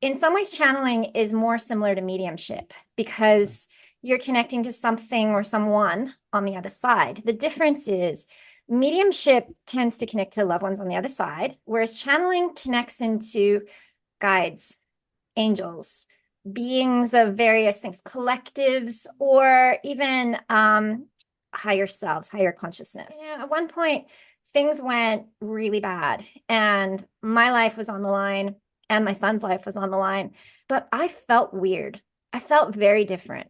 in some ways, channeling is more similar to mediumship because you're connecting to something or someone on the other side. The difference is mediumship tends to connect to loved ones on the other side, whereas channeling connects into guides, angels, beings of various things, collectives, or even higher selves, higher consciousness. Yeah, at one point, things went really bad, and my life was on the line, and my son's life was on the line. But I felt weird. I felt very different.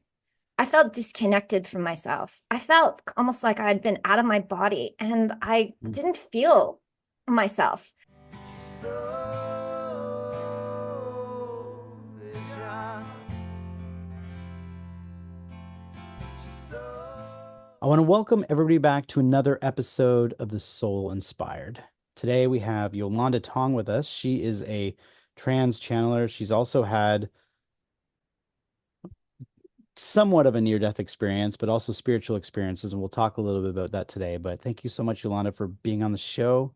I felt disconnected from myself. I felt almost like I'd been out of my body, and I didn't feel myself. I want to welcome everybody back to another episode of The Soul Inspired. Today we have Yolanda Tong with us. She is a trans channeler. She's also had somewhat of a near-death experience, but also spiritual experiences, and we'll talk a little bit about that today. But thank you so much, Yolanda, for being on the show.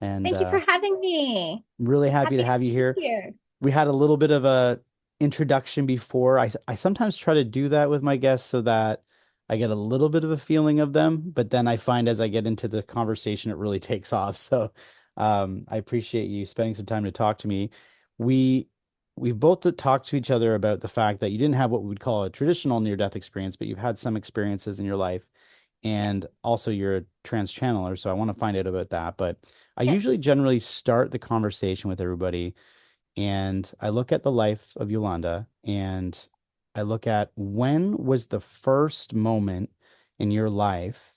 And Thank you for having me. I'm really happy Happy to to have you be here. here. We had a little bit of a introduction before. I sometimes try to do that with my guests so that I get a little bit of a feeling of them, but then I find as I get into the conversation, it really takes off. So I appreciate you spending some time to talk to me. We we both talked to each other about the fact that you didn't have what we would call a traditional near-death experience, but you've had some experiences in your life, and also you're a trans channeler. So I want to find out about that. But I usually Yes. generally start the conversation with everybody, and I look at the life of Yolanda, and I look at when was the first moment in your life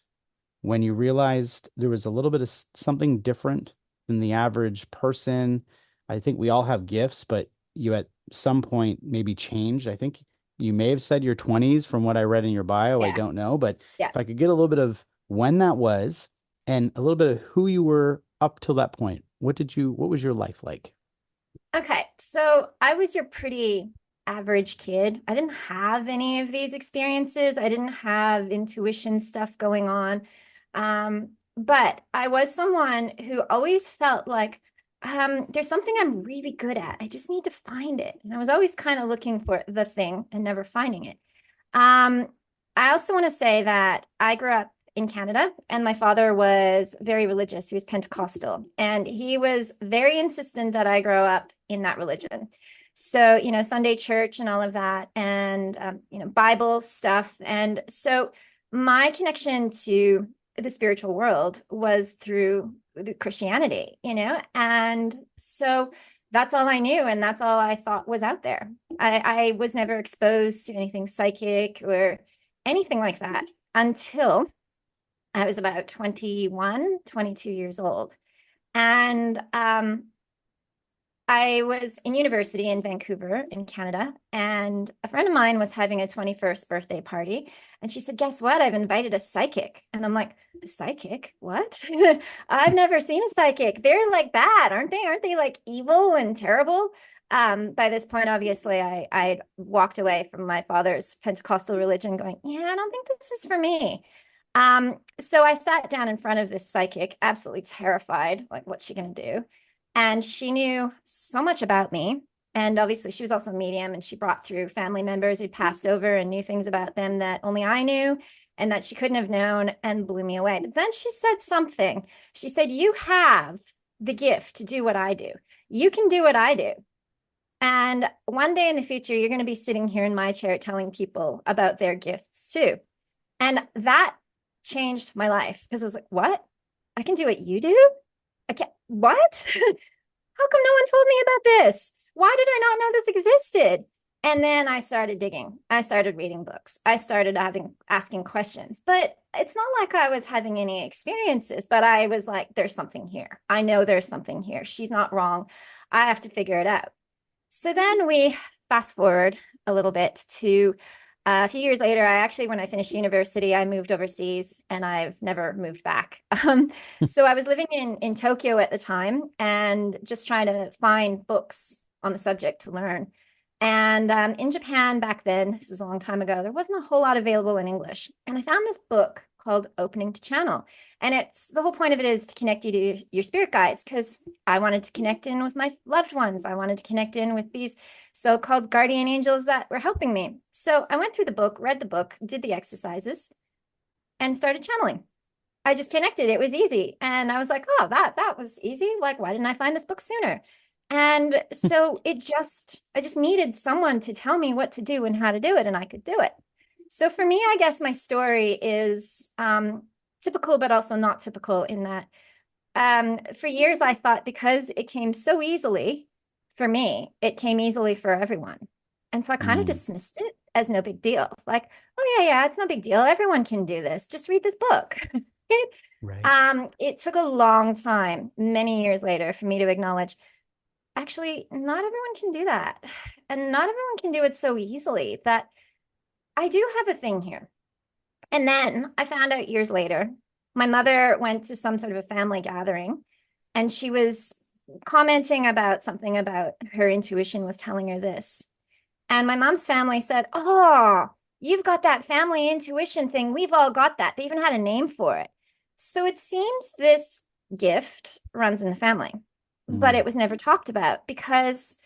when you realized there was a little bit of something different than the average person. I think we all have gifts, but you at some point maybe changed. I think you may have said your 20s from what I read in your bio. I Yeah. don't know, but Yeah. if I could get a little bit of when that was and a little bit of who you were up till that point, what was your life like? Okay. So I was your pretty average kid. I didn't have any of these experiences. I didn't have intuition stuff going on. But I was someone who always felt like there's something I'm really good at. I just need to find it. And I was always kind of looking for the thing and never finding it. Um, I also want to say that I grew up in Canada, and my father was very religious. He was Pentecostal, and he was very insistent that I grow up in that religion. So, Sunday church and all of that, and, Bible stuff. And so my connection to the spiritual world was through the Christianity, and so that's all I knew, and that's all I thought was out there. I was never exposed to anything psychic or anything like that until I was about 21, 22 years old. And I was in university in Vancouver in Canada, and a friend of mine was having a 21st birthday party. And she said, "Guess what? I've invited a psychic." And I'm like, "A psychic? What?" I've never seen a psychic. They're like bad, aren't they? Aren't they like evil and terrible? By this point, obviously, I walked away from my father's Pentecostal religion, going, "Yeah, I don't think this is for me." So I sat down in front of this psychic, absolutely terrified, like, what's she going to do? And she knew so much about me. And obviously, she was also a medium, and she brought through family members who passed over and knew things about them that only I knew and that she couldn't have known, and blew me away. But then she said something. She said, "You have the gift to do what I do. You can do what I do. And one day in the future, you're going to be sitting here in my chair telling people about their gifts too." And that changed my life because I was like, "What? I can do what you do? I can't, what?" How come no one told me about this? Why did I not know this existed? And then I started digging. I started reading books. I started asking questions. But it's not like I was having any experiences, but I was like, there's something here. I know there's something here. She's not wrong. I have to figure it out. So then we fast forward a little bit to a few years later. When I finished university, I moved overseas, and I've never moved back. So I was living in Tokyo at the time, and just trying to find books on the subject to learn. And in Japan back then, this was a long time ago, there wasn't a whole lot available in English. And I found this book called Opening to Channel. And it's the whole point of it is to connect you to your spirit guides, because I wanted to connect in with my loved ones. I wanted to connect in with these so-called guardian angels that were helping me. So I went through the book, read the book, did the exercises, and started channeling. I just connected. It was easy. And I was like, oh, that was easy. Like, why didn't I find this book sooner? And so I just needed someone to tell me what to do and how to do it, and I could do it. So for me, I guess my story is typical, but also not typical in that for years I thought because it came so easily for me, it came easily for everyone. And so I kind of Mm, dismissed it as no big deal. Like, oh yeah, it's no big deal. Everyone can do this. Just read this book. right. It took a long time, many years later, for me to acknowledge, actually, not everyone can do that. And not everyone can do it so easily that I do have a thing here. And then I found out years later, my mother went to some sort of a family gathering and she was commenting about something about her intuition was telling her this. And my mom's family said, oh, you've got that family intuition thing. We've all got that. They even had a name for it. So it seems this gift runs in the family, but Mm, it was never talked about because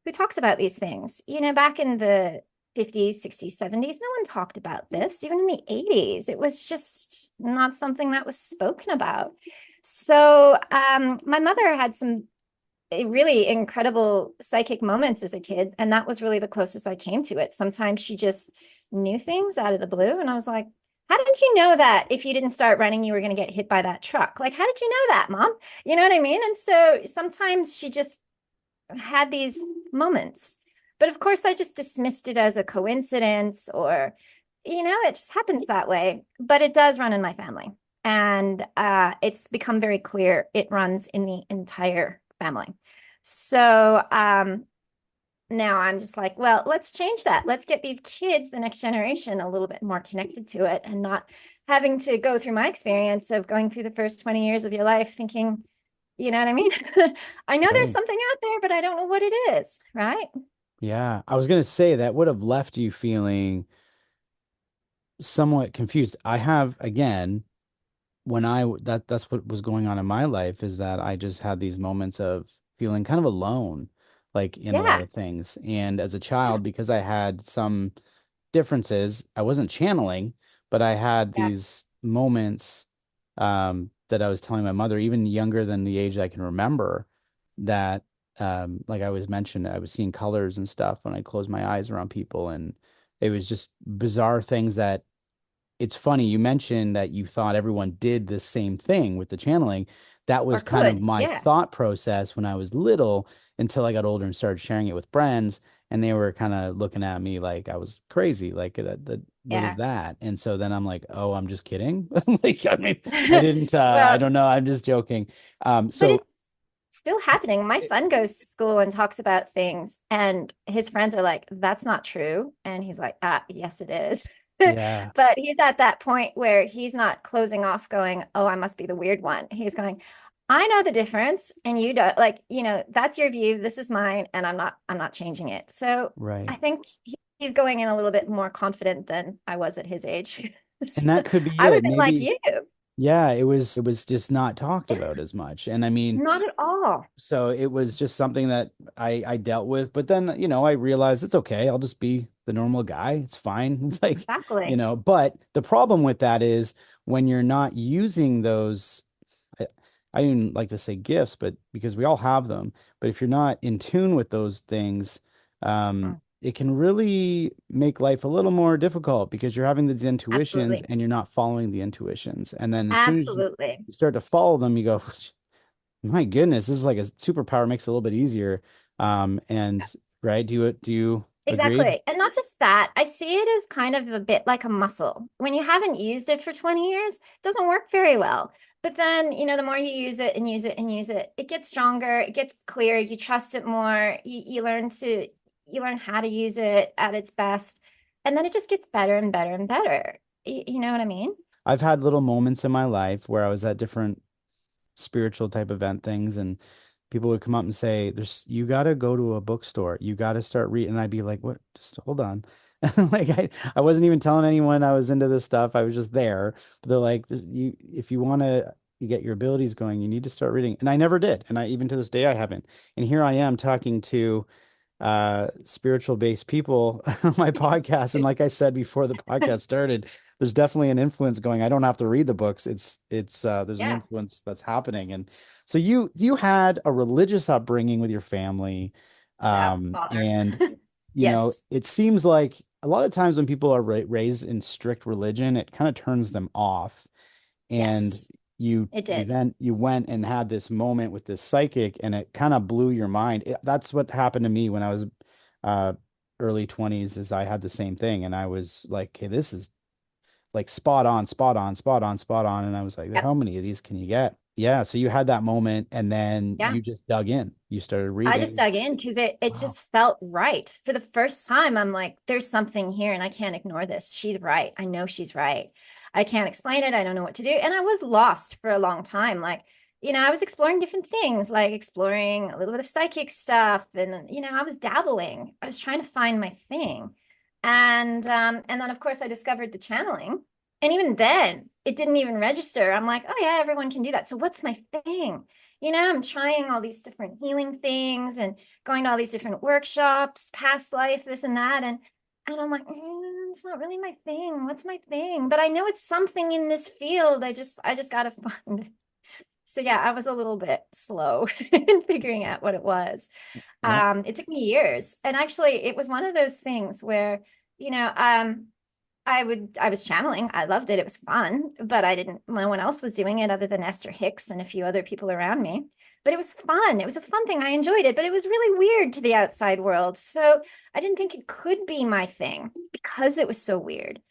who talks about these things? You know, back in the 50s, 60s, 70s, no one talked about this. Even in the 80s, it was just not something that was spoken about. So my mother had some really incredible psychic moments as a kid, and that was really the closest I came to it. Sometimes she just knew things out of the blue, and I was like, how did you know that if you didn't start running, you were going to get hit by that truck? Like, how did you know that, Mom? You know what I mean? And so sometimes she just had these moments. But of course, I just dismissed it as a coincidence or, it just happens that way. But it does run in my family. And it's become very clear it runs in the entire family. So now I'm just like, well, let's change that. Let's get these kids, the next generation, a little bit more connected to it and not having to go through my experience of going through the first 20 years of your life thinking, you know what I mean? I know there's right. something out there, but I don't know what it is, right? Yeah. I was gonna say that would have left you feeling somewhat confused. I have again, when that's what was going on in my life is that I just had these moments of feeling kind of alone, like in a lot Yeah. of things. And as a child, because I had some differences. I wasn't channeling, but I had Yeah. these moments that I was telling my mother, even younger than the age I can remember, that like I was mentioned, I was seeing colors and stuff when I closed my eyes around people, and it was just bizarre things that it's funny you mentioned that you thought everyone did the same thing with the channeling. That Or was kind of could. my Yeah. thought process when I was little until I got older and started sharing it with friends. And they were kind of looking at me like I was crazy. Like, what is Yeah. that? And so then I'm like, oh, I'm just kidding. Like, I mean, I didn't, I Well, don't know. I'm just joking. but So it's still happening. My son goes to school and talks about things, and his friends are like, that's not true. And he's like, yes, it is. yeah, But he's at that point where he's not closing off, going, oh, I must be the weird one. He's going, I know the difference, and you don't like, that's your view. This is mine, and I'm not changing it. So I right. think he's going in a little bit more confident than I was at his age. And So that could be I would it. have been like Maybe, you. yeah, it was just not talked about as much. And I mean, Not at all. so it was just something that I dealt with. But then, I realized it's okay. I'll just be the normal guy. It's fine. It's like, Exactly. but the problem with that is when you're not using those, I, I didn't like to say gifts, but because we all have them, but if you're not in tune with those things, Mm, it can really make life a little more difficult because you're having these intuitions absolutely. and you're not following the intuitions. And then as soon as you Absolutely. start to follow them, you go, my goodness, this is like a superpower makes it a little bit easier. And right, do you agreed? Exactly. And not just that, I see it as kind of a bit like a muscle. When you haven't used it for 20 years, it doesn't work very well. But then, the more you use it and use it and use it, it gets stronger, it gets clearer, you trust it more, you learn how to use it at its best. And then it just gets better and better and better. You know what I mean? I've had little moments in my life where I was at different spiritual type event things and people would come up and say, you got to go to a bookstore. You got to start reading. And I'd be like, what? Just hold on. Like I wasn't even telling anyone I was into this stuff. I was just there. But they're like, you if you want to you get your abilities going, you need to start reading. And I never did. And I even to this day I haven't. And here I am talking to spiritual based people on my podcast. And like I said before the podcast started, there's definitely an influence going. I don't have to read the books. It's there's an Yeah, influence that's happening. And so you had a religious upbringing with your family. yeah, father. And Yes, it seems like a lot of times when people are raised in strict religion, it kind of turns them off. And yes, you it you did. then you went and had this moment with this psychic, and it kind of blew your mind. That's what happened to me when I was uh early 20s, is I had the same thing, and I was like, hey, this is like spot on, spot on, spot on, spot on. And I was like, Yep. how many of these can you get? Yeah, so you had that moment, and then Yeah. you just dug in, you started I just reading. dug in because it Wow. just felt right. For the first time, I'm like, there's something here and I can't ignore this. She's right. I know she's right. I can't explain it. I don't know what to do. And I was lost for a long time. Like, I was exploring different things, like exploring a little bit of psychic stuff. And, I was dabbling. I was trying to find my thing. And then of course I discovered the channeling. And even then, it didn't even register. I'm like, oh yeah, everyone can do that. So what's my thing? I'm trying all these different healing things and going to all these different workshops, past life, this and that. And I'm like, it's not really my thing. What's my thing? But I know it's something in this field. I just gotta find it. So yeah, I was a little bit slow in figuring out what it was. Yeah. It took me years. And actually it was one of those things where, you know, um, I was channeling. I loved it. It was fun, but no one else was doing it other than Esther Hicks and a few other people around me. But it was fun. It was a fun thing. I enjoyed it, but it was really weird to the outside world. So I didn't think it could be my thing because it was so weird.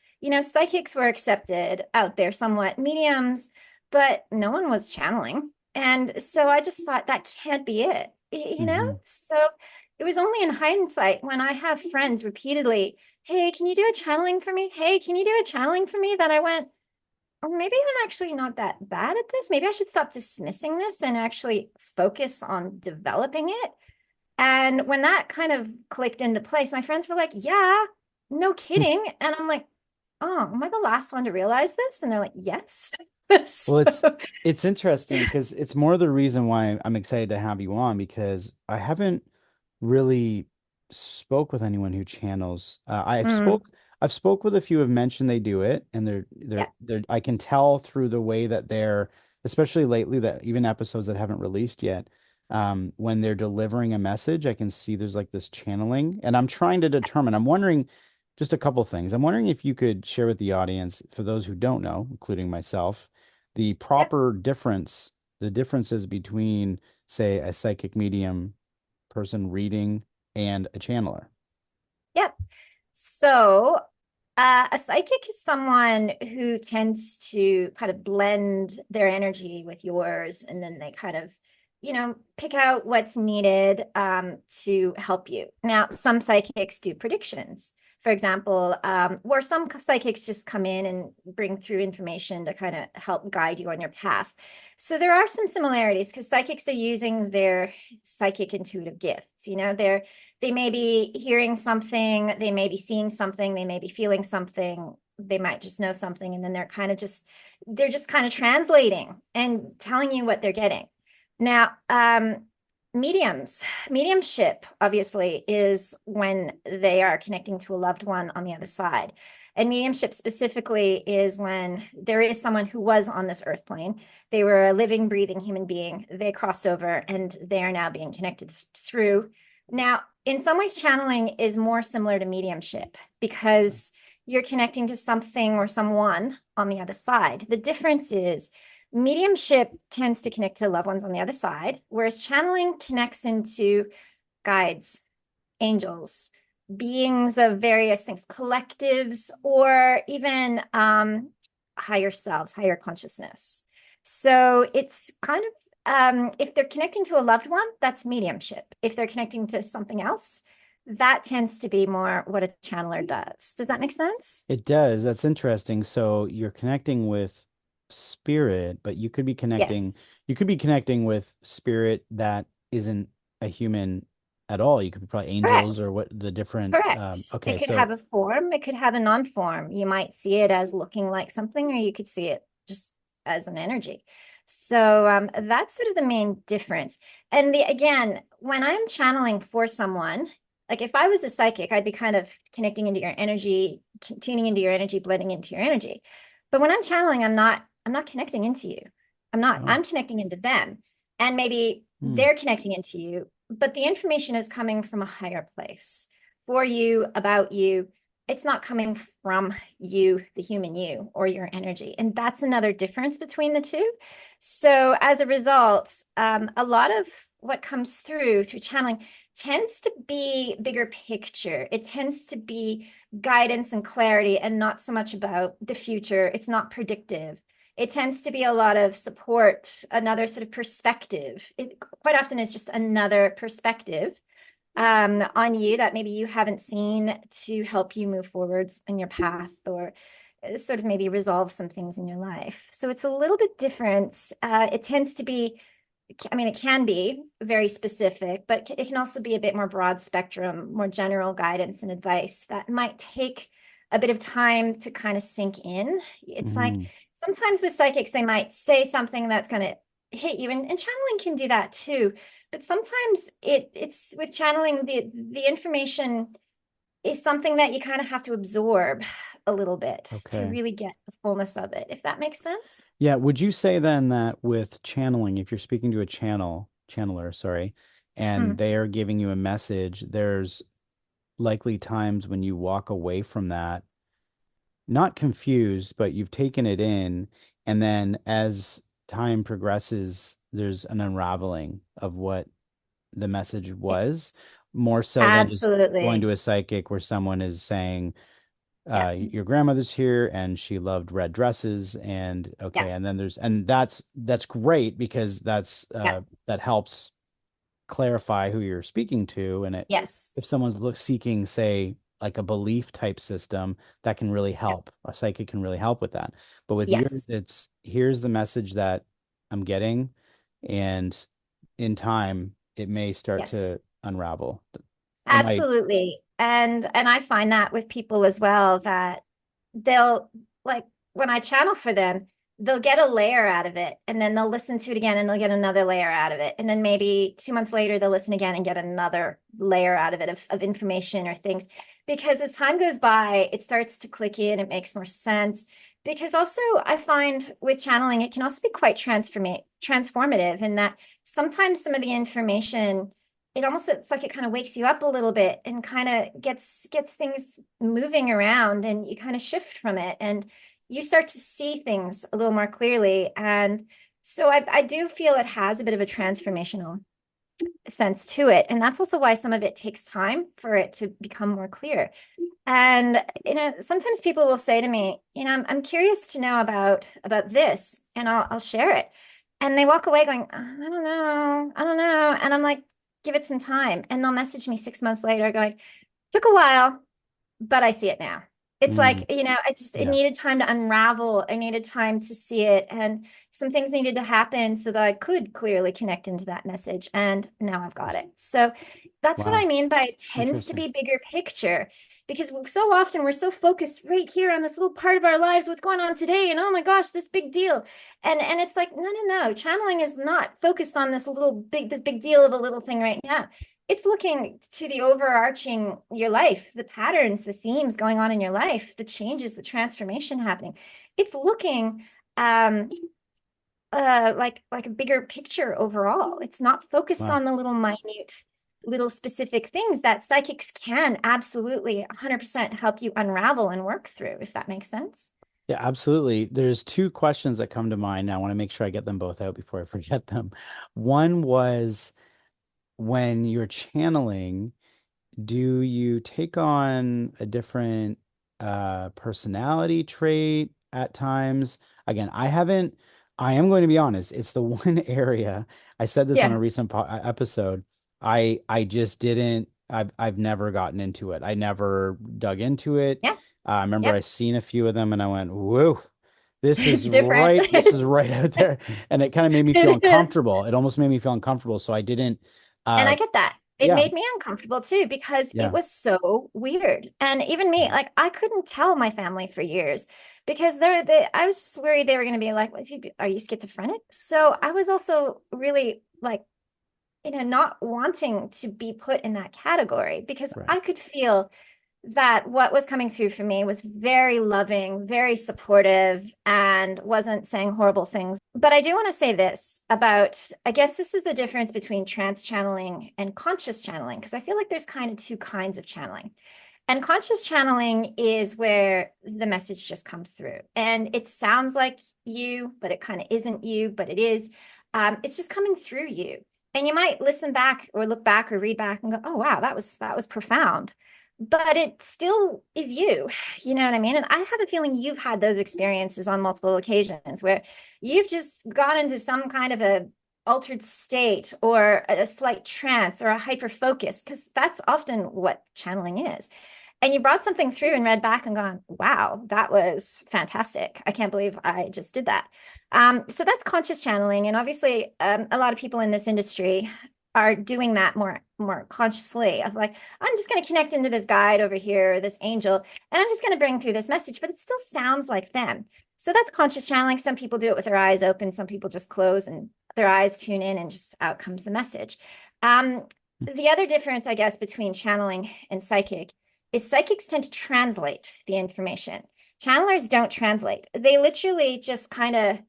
Psychics were accepted out there somewhat, mediums, but no one was channeling. And so I just thought that can't be it, Hmm. So it was only in hindsight when I have friends repeatedly, hey, can you do a channeling for me? Hey, can you do a channeling for me? That I went, oh, maybe I'm actually not that bad at this. Maybe I should stop dismissing this and actually focus on developing it. And when that kind of clicked into place, my friends were like, yeah, no kidding. And I'm like, oh, am I the last one to realize this? And they're like, yes. Well, So, it's interesting because it's more the reason why I'm excited to have you on, because I haven't really spoke with anyone who channels. mm, I've spoke with a few who've mentioned they do it, and yeah, I can tell through the way that they're, especially lately, that even episodes that haven't released yet, when they're delivering a message, I can see there's like this channeling, and I'm trying to determine. I'm wondering just a couple things. I'm wondering if you could share with the audience, for those who don't know, including myself, the yep, proper difference, the differences between, say, a psychic medium person reading and a channeler. yep. So, a psychic is someone who tends to kind of blend their energy with yours, and then they kind of, pick out what's needed to help you. Now, some psychics do predictions, for example, or some psychics just come in and bring through information to kind of help guide you on your path. So there are some similarities because psychics are using their psychic intuitive gifts. They may be hearing something, they may be seeing something, they may be feeling something, they might just know something, and then they're just kind of translating and telling you what they're getting. Now, mediumship obviously is when they are connecting to a loved one on the other side. And mediumship specifically is when there is someone who was on this earth plane. They were a living, breathing human being. They cross over and they are now being connected through. Now, in some ways, channeling is more similar to mediumship because you're connecting to something or someone on the other side. The difference is mediumship tends to connect to loved ones on the other side, whereas channeling connects into guides, angels, beings of various things, collectives, or even higher selves, higher consciousness. So it's kind of if they're connecting to a loved one, that's mediumship. If they're connecting to something else, that tends to be more what a channeler does. Does that make sense? It does. That's interesting. So you're connecting with spirit, but Yes. you could be connecting with spirit that isn't a human, at all. You could be probably angels or Correct. what the different, Correct. okay, It could so have a form, it could have a non-form. You might see it as looking like something, or you could see it just as an energy. So that's sort of the main difference. And again, when I'm channeling for someone, like if I was a psychic, I'd be kind of connecting into your energy, tuning into your energy, blending into your energy. But when I'm channeling, I'm not connecting into you. oh, I'm connecting into them. And maybe hmm, they're connecting into you, but the information is coming from a higher place for you, about you. It's not coming from you, the human you, or your energy. And that's another difference between the two. So as a result, a lot of what comes through channeling tends to be bigger picture. It tends to be guidance and clarity, and not so much about the future. It's not predictive. It tends to be a lot of support, another sort of perspective. It quite often is just another perspective on you that maybe you haven't seen, to help you move forwards in your path, or sort of maybe resolve some things in your life. So it's a little bit different. It tends to be, I mean, it can be very specific, but it can also be a bit more broad spectrum, more general guidance and advice that might take a bit of time to kind of sink in. It's like mhm. sometimes with psychics, they might say something that's going to hit you, and channeling can do that too. But sometimes it's with channeling, the information is something that you kind of have to absorb a little bit to Okay. really get the fullness of it, if that makes sense. Yeah, would you say then that with channeling, if you're speaking to a channeler, sorry, and Mm. they are giving you a message, there's likely times when you walk away from that, not confused, but you've taken it in, and then as time progresses, there's an unraveling of what the message was, Yes, more so than just going to absolutely. a psychic where someone is saying, Yeah, your grandmother's here and she loved red dresses, and yeah, okay, and then there's, and that's great because yeah, that helps clarify who you're speaking to. And it, if yes, someone's seeking, say, like a belief type system, that can really yeah, help. A psychic can really help with that. But with yours, yes, it's here's the message that I'm getting, and in time it may start yes. to unravel. Am I Absolutely. And I find that with people as well, that they'll, like, when I channel for them, they'll get a layer out of it, and then they'll listen to it again and they'll get another layer out of it. And then maybe 2 months later they'll listen again and get another layer out of it, of information or things. Because as time goes by, it starts to click in, it makes more sense. Because also I find with channeling, it can also be quite transformative, in that sometimes some of the information, it almost, it's like it kind of wakes you up a little bit and kind of gets things moving around, and you kind of shift from it, and you start to see things a little more clearly. And so I do feel it has a bit of a transformational sense to it, and that's also why some of it takes time for it to become more clear. And sometimes people will say to me, I'm curious to know about this, and I'll share it. And they walk away going, I don't know. And I'm like, give it some time. And they'll message me 6 months later going, took a while, but I see it now. It's like, mm, it yeah, needed time to unravel. I needed time to see it. And some things needed to happen so that I could clearly connect into that message. And now I've got it. So that's what I wow, mean by it tends to interesting. be bigger picture, because so often we're so focused right here on this little part of our lives, what's going on today. And oh my gosh, this big deal. And it's like, no. Channeling is not focused on this big deal of a little thing right now. It's looking to the overarching, your life, the patterns, the themes going on in your life, the changes, the transformation happening. It's looking um like a bigger picture overall. It's not focused Wow. on the little minute, little specific things that psychics can absolutely 100% help you unravel and work through, if that makes sense. Yeah, absolutely. There's two questions that come to mind. Now, I want to make sure I get them both out before I forget them. One was, when you're channeling, do you take on a different personality trait at times? Again, I am going to be honest, it's the one area, I said this on a Yeah. recent episode. I just didn't, I've never gotten into it. I never dug into it. Yeah. I remember I Yep. seen a few of them and I went, whoa, It's different. this is right out there. And it kind of made me feel uncomfortable. It almost made me feel uncomfortable. So I didn't, And uh, I get that. it Yeah. made me uncomfortable too because it Yeah. was so weird. And even me, Mhm. like I couldn't tell my family for years because I was just worried they were going to be like, "What if are you schizophrenic?" So I was also really like, not wanting to be put in that category because Right. I could feel that what was coming through for me was very loving, very supportive, and wasn't saying horrible things. But I do want to say this about, I guess this is the difference between trance channeling and conscious channeling, because I feel like there's kind of two kinds of channeling. And conscious channeling is where the message just comes through and it sounds like you, but it kind of isn't you, but it is. It's just coming through you. And you might listen back or look back or read back and go, oh, wow, that was profound, but it still is you. You know what I mean? And I have a feeling you've had those experiences on multiple occasions where you've just gone into some kind of a altered state or a slight trance or a hyper focus, because that's often what channeling is. And you brought something through and read back and gone, wow, that was fantastic. I can't believe I just did that. So that's conscious channeling. And obviously, a lot of people in this industry are doing that more consciously of like, I'm just going to connect into this guide over here, this angel, and I'm just going to bring through this message, but it still sounds like them. So that's conscious channeling. Some people do it with their eyes open. Some people just close and their eyes tune in and just out comes the message. Um, the other difference, I guess, between channeling and psychic is psychics tend to translate the information. Channelers don't translate. They literally just kind of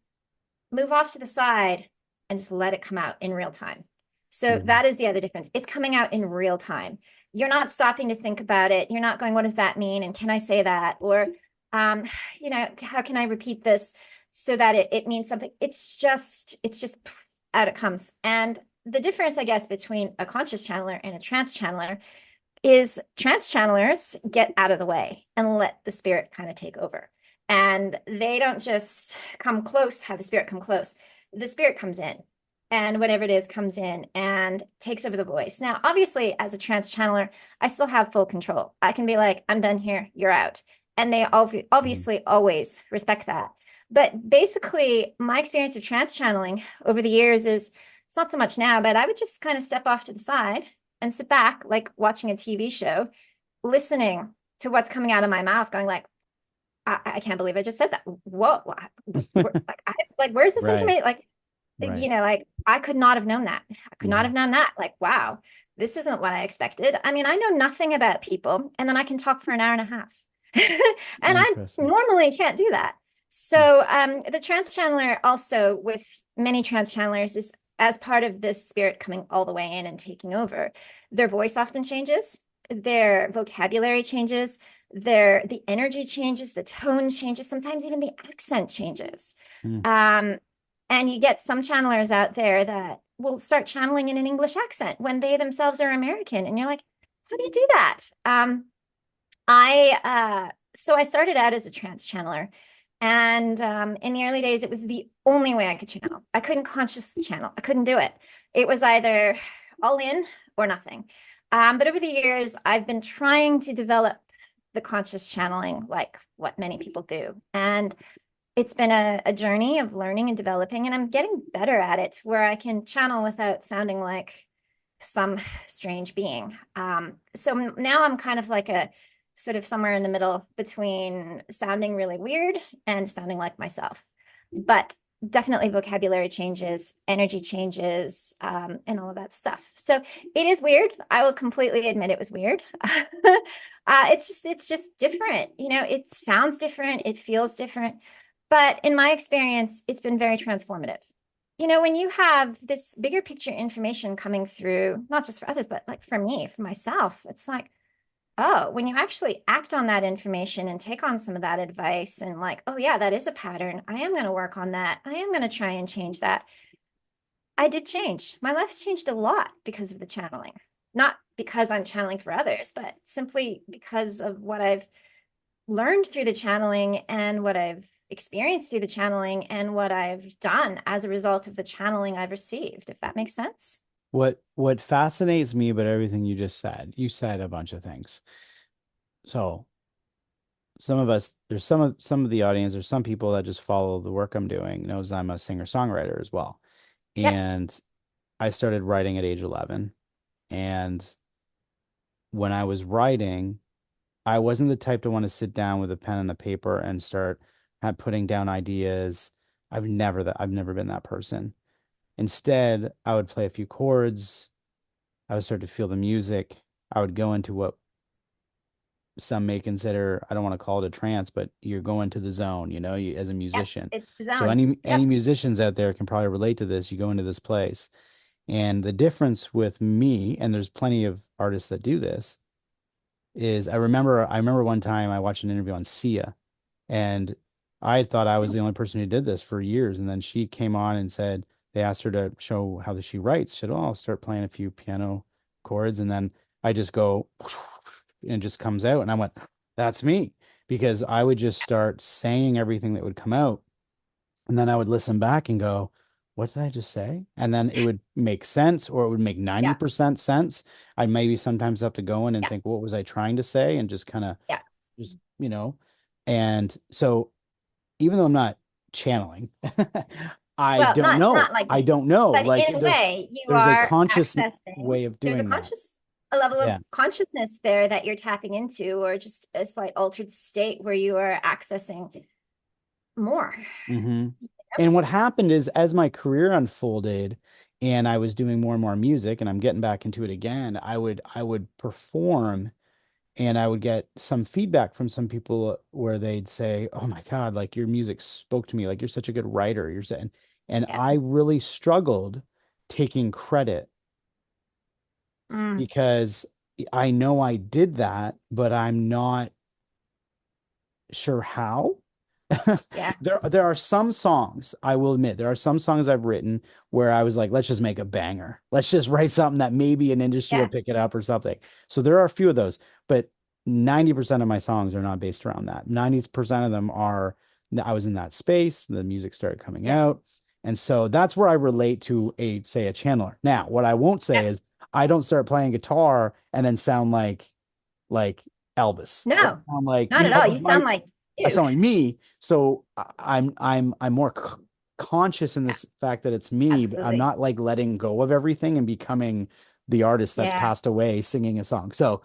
move off to the side and just let it come out in real time. So Mhm. that is the other difference. It's coming out in real time. You're not stopping to think about it. You're not going, what does that mean? And can I say that? Or, um, how can I repeat this so that it means something? It's just out it comes. And the difference, I guess, between a conscious channeler and a trance channeler is trance channelers get out of the way and let the spirit kind of take over. And they don't just come close, have the spirit come close. The spirit comes in and whatever it is comes in and takes over the voice. Now, obviously, as a trance channeler, I still have full control. I can be like, I'm done here, you're out. And they Mhm. obviously always respect that. But basically, my experience of trance channeling over the years is it's not so much now, but I would just kind of step off to the side and sit back like watching a TV show, listening to what's coming out of my mouth, going like, I can't believe I just said that. Whoa, like, where's this Right. information? Like, Right. like I could not have known that. I could not Mhm. have known that. Like, wow, this isn't what I expected. I mean, I know nothing about people, and then I can talk for an hour and a half, and I Interesting. normally can't do that. So, the trans channeler also with many trans channelers is as part of this spirit coming all the way in and taking over. Their voice often changes, their vocabulary changes, the energy changes, the tone changes, sometimes even the accent changes. Mhm. Um, and you get some channelers out there that will start channeling in an English accent when they themselves are American. And you're like, how do you do that? So I started out as a trance channeler. And in the early days, it was the only way I could channel. I couldn't conscious channel. I couldn't do it. It was either all in or nothing. But over the years, I've been trying to develop the conscious channeling like what many people do. And it's been a journey of learning and developing, and I'm getting better at it where I can channel without sounding like some strange being. So now I'm kind of like a sort of somewhere in the middle between sounding really weird and sounding like myself. But definitely vocabulary changes, energy changes, and all of that stuff. So it is weird. I will completely admit it was weird. It's just different. It sounds different. It feels different. But in my experience, it's been very transformative. When you have this bigger picture information coming through, not just for others, but like for me, for myself, it's like, oh, when you actually act on that information and take on some of that advice and like, oh, yeah, that is a pattern. I am going to work on that. I am going to try and change that. I did change. My life's changed a lot because of the channeling. Not because I'm channeling for others, but simply because of what I've learned through the channeling and what I've experienced through the channeling and what I've done as a result of the channeling I've received, if that makes sense. What fascinates me about everything you said a bunch of things. So some of us, there's some of the audience, there's some people that just follow the work I'm doing, knows I'm a singer-songwriter as well. Yep. And I started writing at age 11. And when I was writing, I wasn't the type to want to sit down with a pen and a paper and start putting down ideas. I've never been that person. Instead, I would play a few chords. I would start to feel the music. I would go into what some may consider, I don't want to call it a trance, but you're going to the zone, as a Yeah, musician. it's the So zone. any Yep. musicians out there can probably relate to this. You go into this place. And the difference with me, and there's plenty of artists that do this, is I remember one time I watched an interview on Sia, and I thought I was the only person who did this for years. And then she came on and said they asked her to show how she writes. She said, "Oh, I'll start playing a few piano chords," and then I just go and it just comes out. And I went, "That's me," because I would just start saying everything that would come out, and then I would listen back and go, "What did I just say?" And then it would make sense, or it would make Yeah. 90% sense. I maybe sometimes have to go in and Yeah. think, what was I trying to say? And just kind of Yeah. just, and so even though I'm not channeling, I Well, don't know. not like I that, don't know. but Like in a there's way, you there's a are conscious accessing, way of there's doing that. a level Yeah. of consciousness there that you're tapping into, or just a slight altered state where you are accessing more. Hmm. And what happened is as my career unfolded and I was doing more and more music and I'm getting back into it again, I would perform and I would get some feedback from some people where they'd say, "Oh my God, like your music spoke to me. Like you're such a good writer." You're saying, and Yeah. I really struggled taking credit Mm, because I know I did that, but I'm not sure how. yeah. There are some songs, I will admit, there are some songs I've written where I was like, let's just make a banger. Let's just write something that maybe an industry will Yeah. pick it up or something. So there are a few of those, but 90% of my songs are not based around that. 90% of them are I was in that space, the music started coming Yeah. out. And so that's where I relate to say a channeler. Now, what I won't say Yeah. is I don't start playing guitar and then sound like Elvis or No, sound like, not at all. You sound like I you. sound like me. So I'm more conscious in Yeah, this fact that it's me, but I'm absolutely. not like letting go of everything and becoming the artist that's Yeah. passed away singing a song. So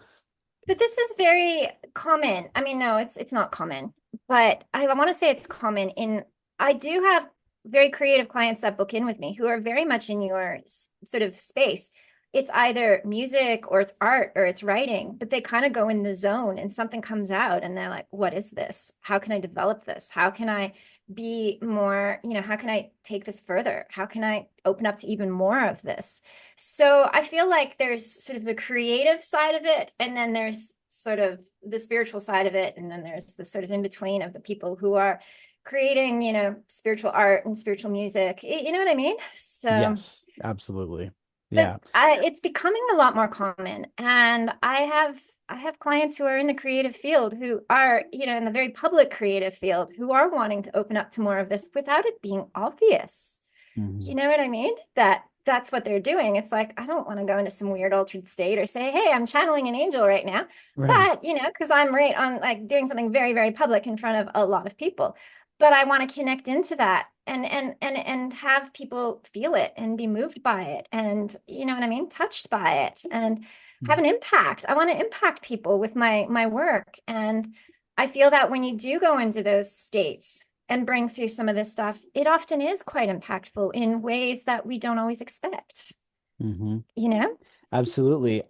But this is very common. I mean, no, it's not common, but I want to say it's common in I do have very creative clients that book in with me who are very much in your sort of space. It's either music or it's art or it's writing, but they kind of go in the zone and something comes out and they're like, what is this? How can I develop this? How can I be more, how can I take this further? How can I open up to even more of this? So I feel like there's sort of the creative side of it, and then there's sort of the spiritual side of it, and then there's the sort of in between of the people who are creating, spiritual art and spiritual music. You know what I mean? So, yes, absolutely. but Yeah. it's becoming a lot more common, and I have clients who are in the creative field who are, in the very public creative field who are wanting to open up to more of this without it being obvious. You Mhm. know what I mean? That's what they're doing. It's like, I don't want to go into some weird altered state or say, hey, I'm channeling an angel right now. Right. But, because I'm right on like doing something very, very public in front of a lot of people. But I want to connect into that and have people feel it and be moved by it and you know what I mean, touched by it and have an impact. I want to impact people with my work. And I feel that when you do go into those states and bring through some of this stuff, it often is quite impactful in ways that we don't always expect, Hmm. you know? Absolutely.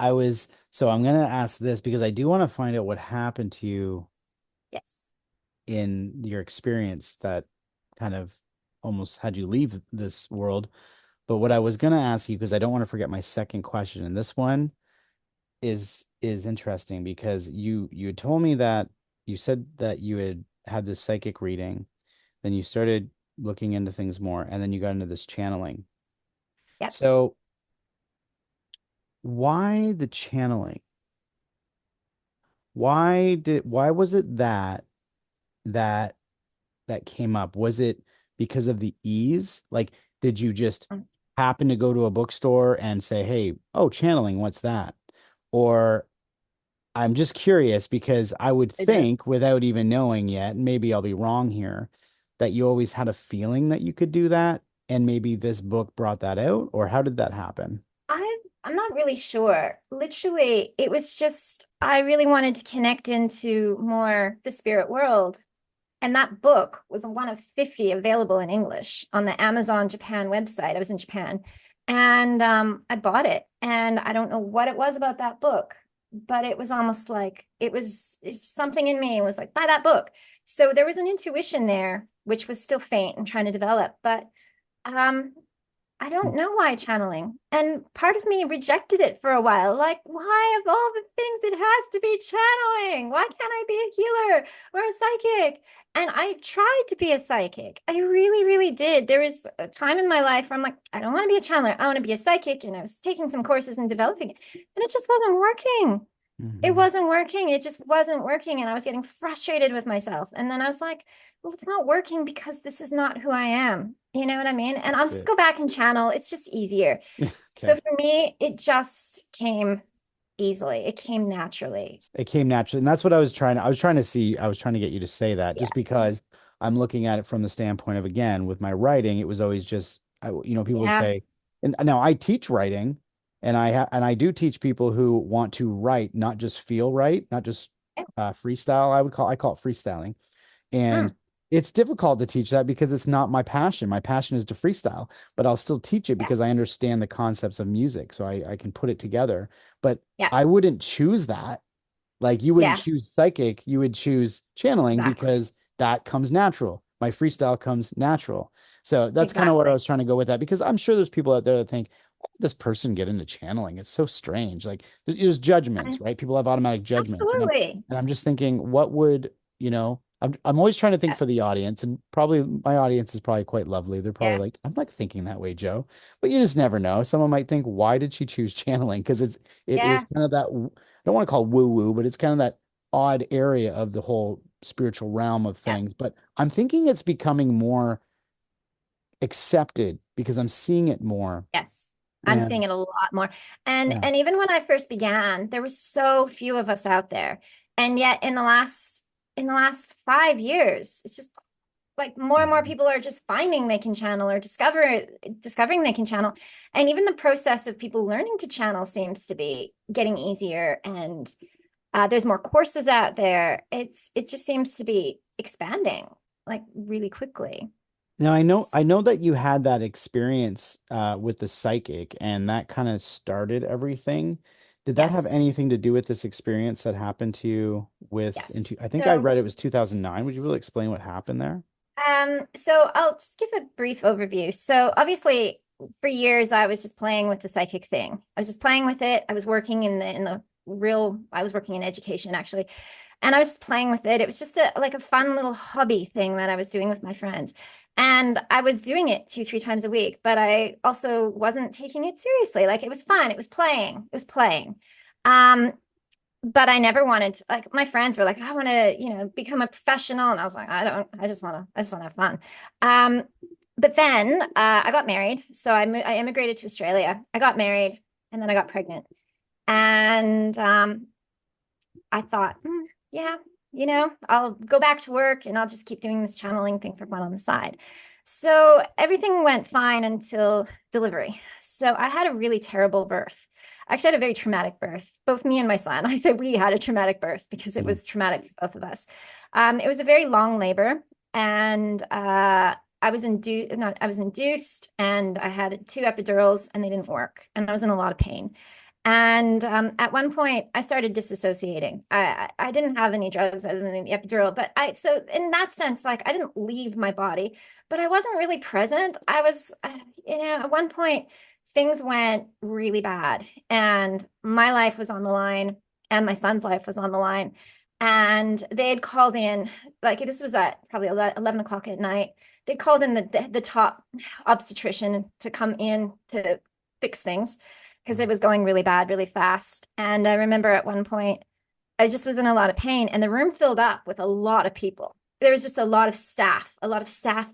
So I'm gonna ask this because I do want to find out what happened to you Yes. in your experience that kind of almost had you leave this world. But what I was Yes. gonna ask you, because I don't want to forget my second question, and this one is interesting because you had told me that you said that you had this psychic reading, then you started looking into things more, and then you got into this channeling. Yep. So why the channeling? Why was it that that came up? Was it because of the ease? Like, did you just happen to go to a bookstore and say, "Hey, oh, channeling, what's that?" Or I'm just curious because I would Mhm. think, without even knowing yet, and maybe I'll be wrong here, that you always had a feeling that you could do that, and maybe this book brought that out, or how did that happen? I'm not not really sure. Literally, it was just, I really wanted to connect into more the spirit world. And that book was one of 50 available in English on the Amazon Japan website. I was in Japan and I bought it. And I don't know what it was about that book, but it was almost like it's something in me was like, buy that book. So there was an intuition there, which was still faint and trying to develop. But um, I don't know why channeling. And part of me rejected it for a while. Like, why of all the things it has to be channeling? Why can't I be a healer or a psychic? And I tried to be a psychic. I really, really did. There was a time in my life where I'm like, I don't want to be a channeler. I want to be a psychic. And I was taking some courses and developing it. And it just wasn't working. It Mhm. wasn't working. It just wasn't working. And I was getting frustrated with myself. And then I was like, well, it's not working because this is not who I am. You know what I mean? And I'll That's just it. go back and channel. It's just easier. So Okay. for me, it just came easily. It came naturally. It came naturally. And that's what I was trying to get you to say that Yeah. just because I'm looking at it from the standpoint of, again, with my writing, it was always just, people would Yeah. say, and now I teach writing and I do teach people who want to write, not just feel right, not just Yeah. freestyle. I call it freestyling. And Mm, it's difficult to teach that because it's not my passion. My passion is to freestyle, but I'll still teach it yeah. because I understand the concepts of music. So I can put it together. But Yeah. I wouldn't choose that. Like you wouldn't Yeah. choose psychic, you would choose channeling Exactly. because that comes natural. My freestyle comes natural. So that's kind of what I Exactly. was trying to go with that because I'm sure there's people out there that think, "Why did this person get into channeling? It's so strange." Like there's judgments, And right? People have automatic judgments. absolutely. And I'm just thinking, what would, I'm always trying to think Yeah. for the audience, and probably my audience is probably quite lovely. They're probably Yeah. like, I'm not thinking that way, Joe. But you just never know. Someone might think, why did she choose channeling? Because it is Yeah. kind of that I don't want to call it woo woo, but it's kind of that odd area of the whole spiritual realm of Yeah. things. But I'm thinking it's becoming more accepted because I'm seeing it more. Yes. I'm seeing And it a lot more. And yeah. and even when I first began, there were so few of us out there. And yet in the last 5 years, it's just like more and more Mhm. people are just finding they can channel or discovering they can channel. And even the process of people learning to channel seems to be getting easier. And there's more courses out there. It just seems to be expanding like really quickly. Now I know that you had that experience with the psychic and that kind of started everying. Did that have Yes. anything to do with this experience that happened to you with Yes. into I think I So read it was 2009. Would you really explain what happened there? So I'll just give a brief overview. So obviously, for years I was just playing with the psychic thing. I was just playing with it. I was working in the real. I was working in education actually, and I was just playing with it. It was just like a fun little hobby thing that I was doing with my friends, and I was doing it 2, 3 times a week. But I also wasn't taking it seriously. Like it was fun. It was playing. It was playing. Um, but I never wanted to, like my friends were like, I want to, become a professional. And I was like, I don't, I just want to have fun. Um, but then I got married. So I immigrated to Australia. I got married and then I got pregnant. And I thought, yeah, I'll go back to work and I'll just keep doing this channeling thing for fun on the side. So everything went fine until delivery. So I had a really terrible birth. I actually had a very traumatic birth. Both me and my son. I say we had a traumatic birth because it Mhm. was traumatic for both of us. It was a very long labor, and I was induced, and I had two epidurals, and they didn't work, and I was in a lot of pain. And at one point, I started disassociating. I didn't have any drugs other than the epidural, but so in that sense, like I didn't leave my body, but I wasn't really present. I was, at one point, things went really bad, and my life was on the line, and my son's life was on the line. And they had called in, like this was at probably 11 o'clock at night. They called in the top obstetrician to come in to fix things because it was going really bad really fast. And I remember at one point, I just was in a lot of pain, and the room filled up with a lot of people. There was just a lot of staff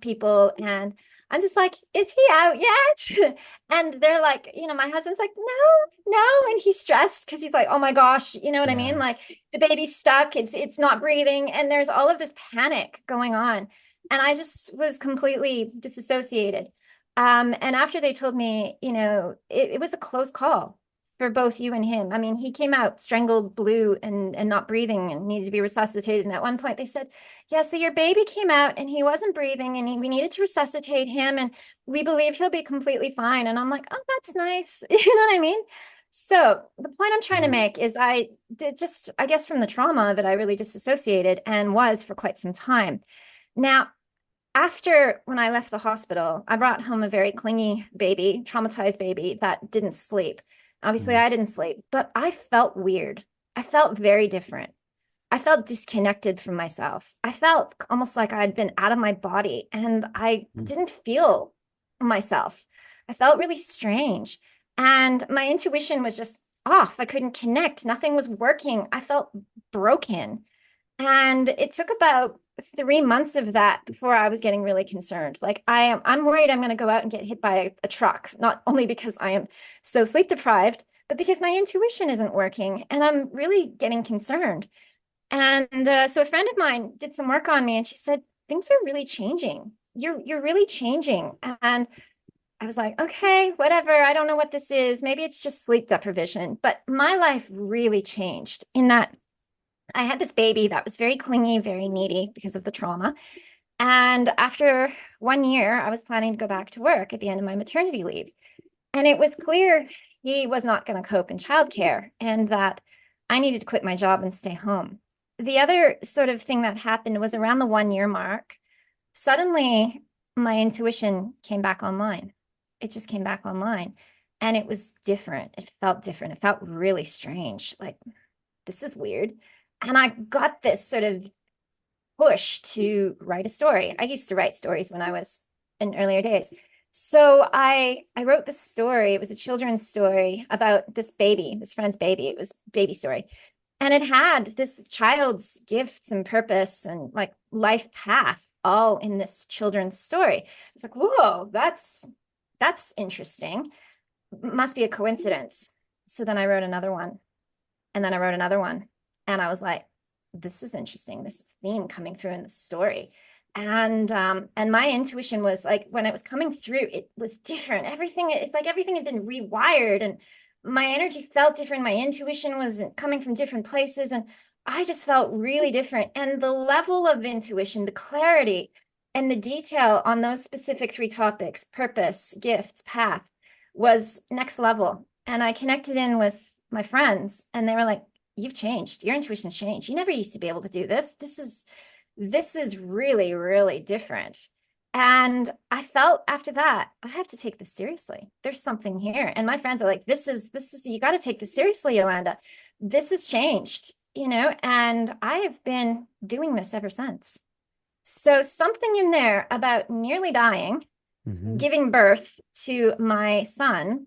people. And I'm just like, is he out yet? And they're like, my husband's like, no, no. And he's stressed because he's like, oh my gosh, you know what I mean? Yeah. Like the baby's stuck, it's not breathing. And there's all of this panic going on. And I just was completely disassociated. And after they told me, it was a close call for both you and him. I mean, he came out strangled, blue, and not breathing and needed to be resuscitated. And at one point they said, yeah, so your baby came out and he wasn't breathing and we needed to resuscitate him and we believe he'll be completely fine. And I'm like, oh, that's nice. You know what I mean? So the point I'm trying to Mhm. make is I did just, I guess from the trauma of it, I really disassociated and was for quite some time. Now, after when I left the hospital, I brought home a very clingy baby, traumatized baby that didn't sleep. Obviously, Mhm. I didn't sleep, but I felt weird. I felt very different. I felt disconnected from myself. I felt almost like I had been out of my body and I Mhm. didn't feel myself. I felt really strange. And my intuition was just off. I couldn't connect. Nothing was working. I felt broken. And it took about 3 months of that before I was getting really concerned. Like I'm worried I'm going to go out and get hit by a truck, not only because I am so sleep deprived, but because my intuition isn't working and I'm really getting concerned. And so a friend of mine did some work on me and she said, things are really changing. You're really changing. And I was like, okay, whatever. I don't know what this is. Maybe it's just sleep deprivation. But my life really changed in that I had this baby that was very clingy, very needy because of the trauma. And after 1 year, I was planning to go back to work at the end of my maternity leave. And it was clear he was not going to cope in childcare and that I needed to quit my job and stay home. The other sort of thing that happened was around the 1 year mark. Suddenly, my intuition came back online. It just came back online. And it was different. It felt different. It felt really strange. Like, this is weird. And I got this sort of push to write a story. I used to write stories when I was in earlier days. So I wrote this story. It was a children's story about this baby, this friend's baby. It was a baby story. And it had this child's gifts and purpose and like life path all in this children's story. It's like, whoa, that's interesting. Must be a coincidence. So then I wrote another one and then I wrote another one. And I was like, this is interesting. This is theme coming through in the story. And my intuition was like when it was coming through, it was different. Everything, it's like everything had been rewired and my energy felt different. My intuition was coming from different places. And I just felt really different. And the level of intuition, the clarity, and the detail on those specific three topics, purpose, gifts, path, was next level. And I connected in with my friends and they were like, you've changed. Your intuition's changed. You never used to be able to do this. This is really, really different. And I felt after that, I have to take this seriously. There's something here. And my friends are like, this is, you got to take this seriously, Yolanda. This has changed, and I have been doing this ever since. So something in there about nearly dying, Mhm. giving birth to my son,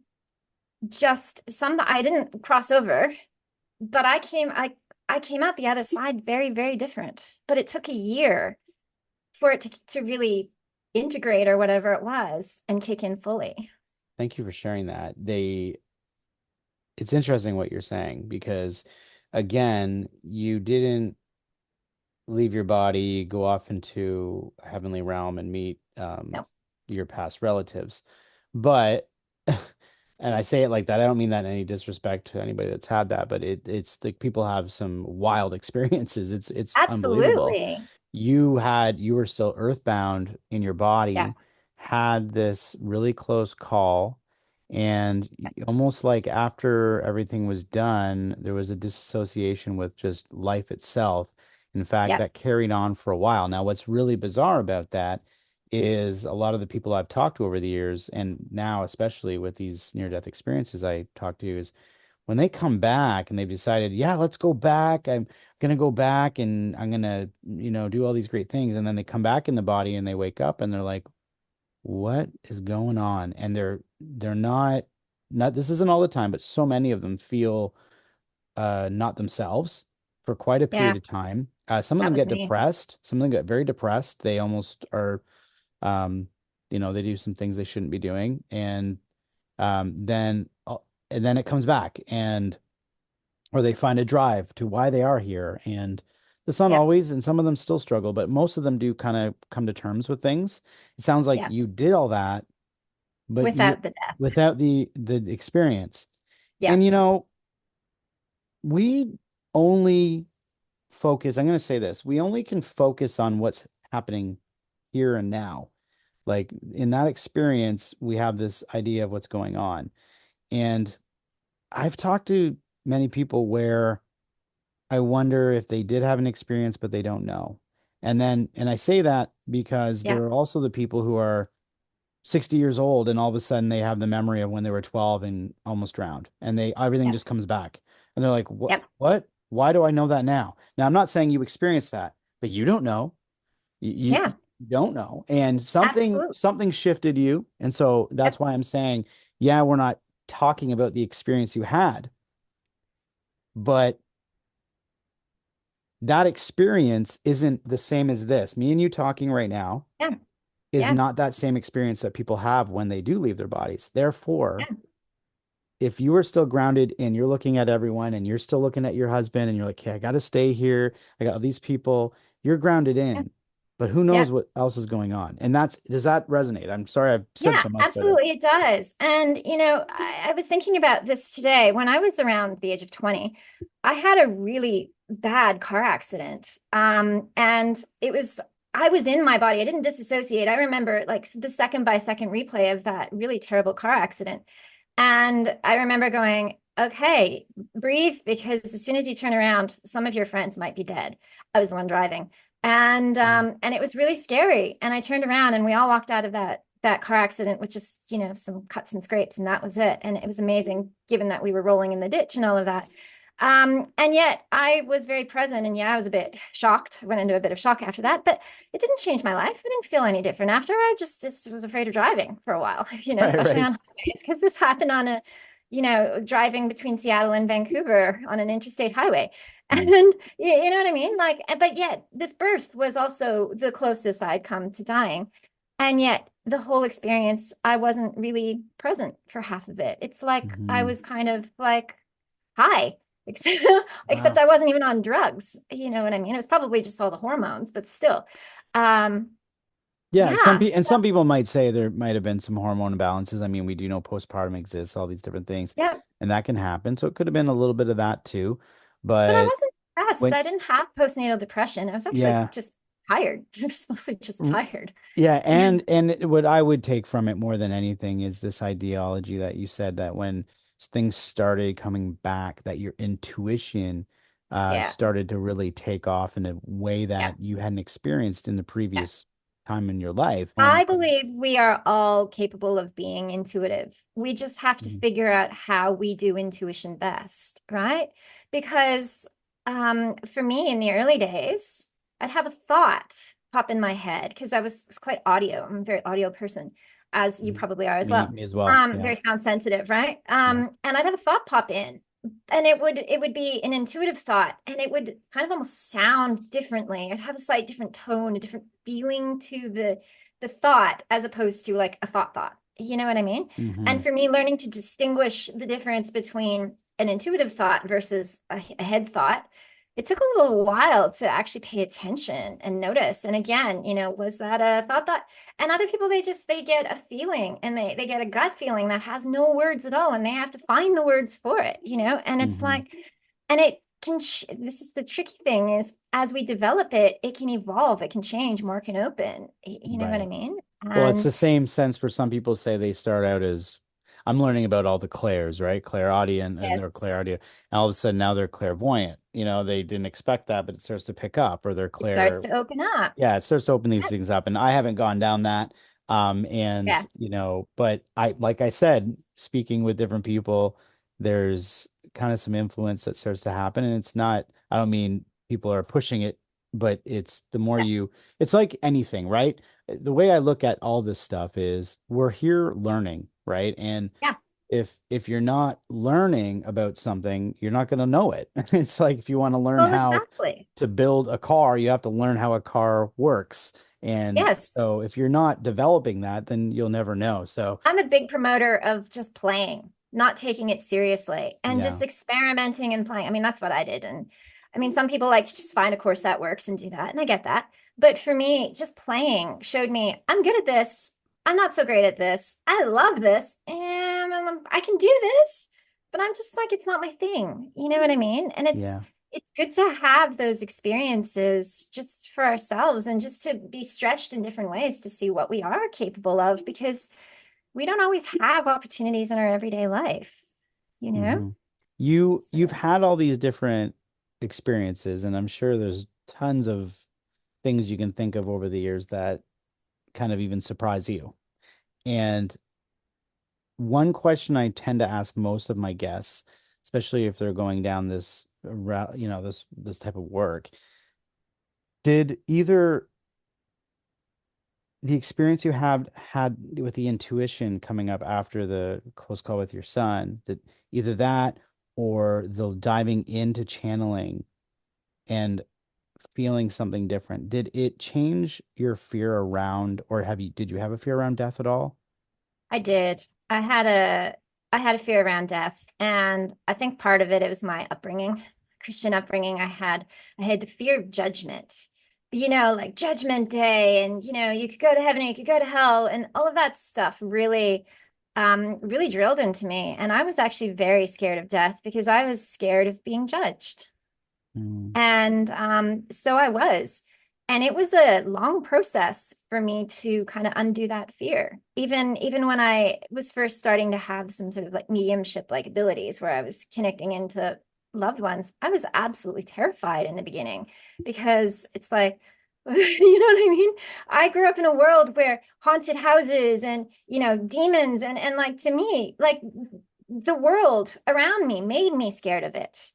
just some I didn't cross over, but I came out the other side very, very different. But it took a year for it to really integrate or whatever it was and kick in fully. Thank you for sharing that. It's interesting what you're saying because, again, you didn't leave your body, go off into a heavenly realm and meet No, your past relatives. But, and I say it like that, I don't mean that in any disrespect to anybody that's had that, but it's like people have some wild experiences. It's unbelievable. absolutely. You were still earthbound in your Yeah, body, had this really close call, and almost like after everything was done, there was a disassociation with just life itself. In fact, yeah, that carried on for a while. Now, what's really bizarre about that is a lot of the people I've talked to over the years, and now especially with these near-death experiences I talk to, is when they come back and they've decided, yeah, let's go back. I'm gonna go back and I'm gonna, do all these great things. And then they come back in the body and they wake up and they're like, what is going on? And they're not this isn't all the time, but so many of them feel not themselves for quite a yeah. period of time. Some of That them was get me. depressed. Some of them get very depressed. They almost are, um, they do some things they shouldn't be doing, then and then it comes back, and or they find a drive to why they are here. And it's not Yeah, always, and some of them still struggle, but most of them do kind of come to terms with things. It sounds like yeah. you did all that, but you Without the death. without the experience. Yeah. And we only focus, I'm going to say this, we only can focus on what's happening here and now. Like in that experience, we have this idea of what's going on. And I've talked to many people where I wonder if they did have an experience, but they don't know. And I say that because Yeah. there are also the people who are 60 years old and all of a sudden they have the memory of when they were 12 and almost drowned and everything Yeah. just comes back. And they're like, "What Yep. what? Why do I know that now?" Now, I'm not saying you experienced that, but you don't know. You Yeah. don't know. And something Absolutely. something shifted you. And so that's Yep. why I'm saying, yeah, we're not talking about the experience you had, but that experience isn't the same as this. Me and you talking right now Yeah. is Yeah. not that same experience that people have when they do leave their bodies. Therefore, Yeah. if you are still grounded and you're looking at everyone and you're still looking at your husband and you're like, hey, I got to stay here. I got all these people. You're grounded Yeah. in, but who Yeah. knows what else is going on? And does that resonate? I'm sorry I've said Yeah, so much, but absolutely, it does. And, I was thinking about this today. When I was around the age of 20, I had a really bad car accident. And I was in my body. I didn't disassociate. I remember like the second by second replay of that really terrible car accident. And I remember going, okay, breathe, because as soon as you turn around, some of your friends might be dead. I was the one driving. And it was really scary. And I turned around and we all walked out of that car accident with just, some cuts and scrapes, and that was it. And it was amazing, given that we were rolling in the ditch and all of that. And yet I was very present, and yeah, I was a bit shocked, went into a bit of shock after that, but it didn't change my life. I didn't feel any different after. I just was afraid of driving for a while, right, especially right. on highways, because this happened on driving between Seattle and Vancouver on an interstate highway. And Mm, you know what I mean? Like, but yet this birth was also the closest I'd come to dying. And yet the whole experience, I wasn't really present for half of it. It's like I mhm. was kind of like high, except, except Wow. I wasn't even on drugs. You know what I mean? It was probably just all the hormones, but still. Um, Yeah, yeah. some people might say there might have been some hormone imbalances. I mean, we do know postpartum exists, all these different things, Yeah. and that can happen. So it could have been a little bit of that too. But I But wasn't depressed. when, I didn't have postnatal depression. I was actually yeah, just tired. I was mostly just r- tired. yeah, what I would take from it more than anything is this ideology that you said that when things started coming back, that your intuition Yeah. started to really take off in a way Yeah. that you hadn't experienced in the Yeah. previous time in your life. I believe we are all capable of being intuitive. We just have to Mhm. figure out how we do intuition best, right? Because for me in the early days, I'd have a thought pop in my head because I was quite audio. I'm a very audio person, as you Mhm. probably are as Me, well. me as well. Yeah. Very sound sensitive, right? Yeah. And I'd have a thought pop in, and it would be an intuitive thought, and it would kind of almost sound differently. It'd have a slight different tone, a different feeling to the thought, as opposed to like a thought. You know what I mean? And Hmm. for me, learning to distinguish the difference between an intuitive thought versus a head thought, it took a little while to actually pay attention and notice. And again, was that a thought? And other people, they get a feeling, and they get a gut feeling that has no words at all, and they have to find the words for it, and it's Hmm. like, and it can this is the tricky thing, is as we develop it, it can evolve, it can change, more can open. You know what I Right. mean? Well, it's And the same sense for some people say they start out as I'm learning about all the clairs, right? Clairaudient and they're yes, clairaudient. And all of a sudden now they're clairvoyant. They didn't expect that, but it starts to pick up or they're it starts clair to open up. yeah, it starts to open these things up. And I haven't gone down that. And Yeah, but like I said, speaking with different people, there's kind of some influence that starts to happen. And it's not, I don't mean people are pushing it, but it's the more yeah, it's like anything, right? The way I look at all this stuff is we're here learning, right? And yeah. if you're not learning about something, you're not going to know it. It's like if you want to learn Well, how exactly. to build a car, you have to learn how a car works. And Yes. so if you're not developing that, then you'll never know. So I'm a big promoter of just playing, not taking it seriously, and just yeah. experimenting and playing. I mean, that's what I did. And I mean, some people like to just find a course that works and do that, and I get that. But for me, just playing showed me I'm good at this. I'm not so great at this. I love this, and I can do this. but I'm just like, it's not my thing. You know what I mean? And Yeah. it's good to have those experiences just for ourselves and just to be stretched in different ways to see what we are capable of, because we don't always have opportunities in our everyday life, you know? Hmm. You've So had all these different experiences, and I'm sure there's tons of things you can think of over the years that kind of even surprise you. And one question I tend to ask most of my guests, especially if they're going down this route, this type of work, did either the experience you have had with the intuition coming up after the close call with your son, that either that or the diving into channeling and feeling something different, did it change your fear around, or did you have a fear around death at all? I did. I had a fear around death, and I think part of it was my upbringing, Christian upbringing. I had the fear of judgment. You know, like Judgment Day, and you could go to heaven or you could go to hell, and all of that stuff really drilled into me. And I was actually very scared of death because I was scared of being judged. Mm, And so I was. And it was a long process for me to kind of undo that fear. Even when I was first starting to have some sort of like mediumship like abilities where I was connecting into loved ones, I was absolutely terrified in the beginning because it's like, you know what I mean? I grew up in a world where haunted houses and, demons and like to me, like the world around me made me scared of it.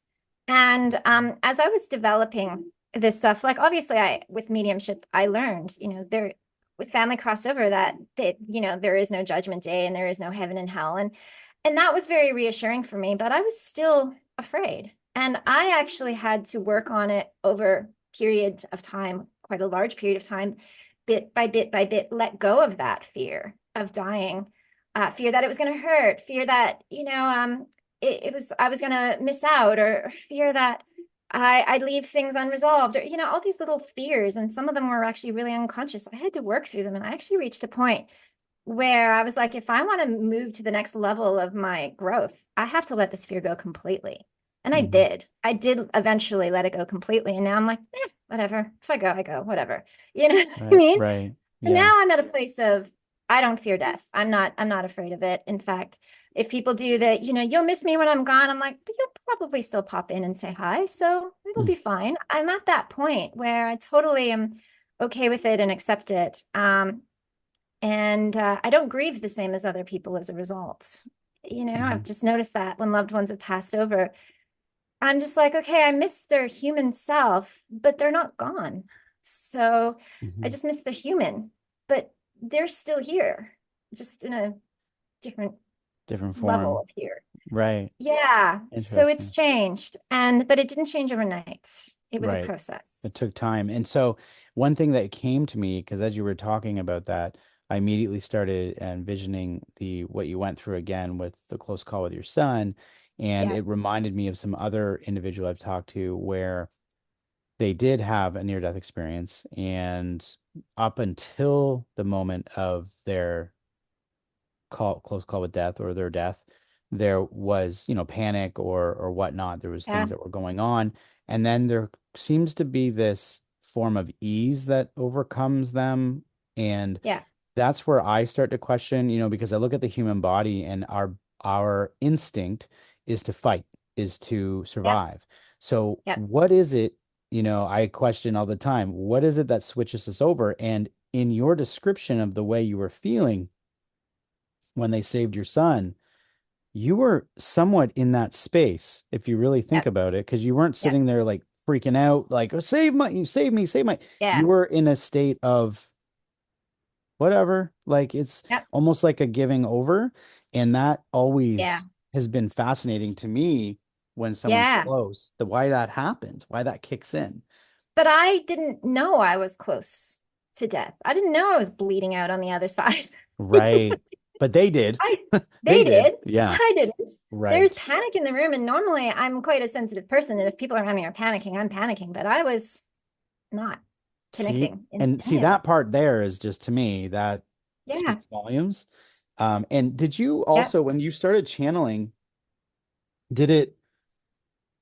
And as I was developing this stuff, like obviously I with mediumship, I learned, there with family crossover that there is no judgment day and there is no heaven and hell. And that was very reassuring for me, but I was still afraid. And I actually had to work on it over period of time, quite a large period of time, bit by bit, let go of that fear of dying, fear that it was going to hurt, fear that, it was I was gonna miss out, or fear that I'd leave things unresolved, or all these little fears, and some of them were actually really unconscious. I had to work through them, and I actually reached a point where I was like, if I want to move to the next level of my growth, I have to let this fear go completely. And I mhm. did. I did eventually let it go completely, and now I'm like, whatever. If I go, I go. Whatever. You know what I Right, mean? right. And Yeah. now I'm at a place of I don't fear death. I'm not afraid of it. In fact, if people do that, you'll miss me when I'm gone. I'm like, but you'll probably still pop in and say hi. So it'll Mm, be fine. I'm at that point where I totally am okay with it and accept it. And I don't grieve the same as other people as a result. I've mhm, just noticed that when loved ones have passed over, I'm just like, okay, I miss their human self, but they're not gone. So I mhm. just miss the human, but they're still here, just in a different Different level form. of here. Right. Yeah. So it's Interesting. changed. But it didn't change overnight. It was a Right. It process. took time. And so one thing that came to me, because as you were talking about that, I immediately started envisioning the what you went through again with the close call with your son. And Yeah. it reminded me of some other individual I've talked to where they did have a near-death experience. And up until the moment of their close call with death or their death, there was, panic or whatnot. There was things Yeah. that were going on. And then there seems to be this form of ease that overcomes them. And Yeah. that's where I start to question, because I look at the human body and our instinct is to fight, is to Yep. survive. So Yep. what is it, I question all the time, what is it that switches us over? And in your description of the way you were feeling when they saved your son, you were somewhat in that space, if you really think Yep. about it, because you weren't Yep. sitting there like freaking out, like, oh, save me, save my. You Yeah. were in a state of whatever, like it's Yep. almost like a giving over. And that Yeah. always has been fascinating to me when someone's Yeah. close, the why that happens, why that kicks in. But I didn't know I was close to death. I didn't know I was bleeding out on the other side. Right. But they did. I They they did. did. Yeah. I didn't. There's Right. panic in the room, and normally I'm quite a sensitive person, and if people around me are panicking, I'm panicking, but I was not See, connecting in and see any of it. that part there is just to me that Yeah. speaks volumes. And did you Yeah. also, when you started channeling, Did it,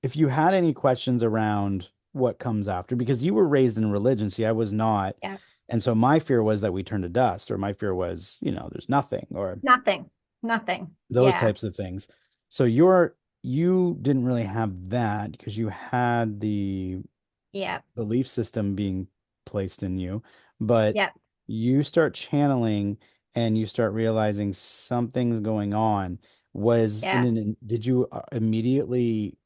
if you had any questions around what comes after, because you were raised in religion, see, I was not. Yeah. And so my fear was that we turn to dust, or my fear was, there's nothing, or Nothing. Nothing. those Yeah. types of things. So you didn't really have that because you had the Yeah. belief system being placed in you, but Yeah. you start channeling and you start realizing something's going on. Yeah. Did you immediately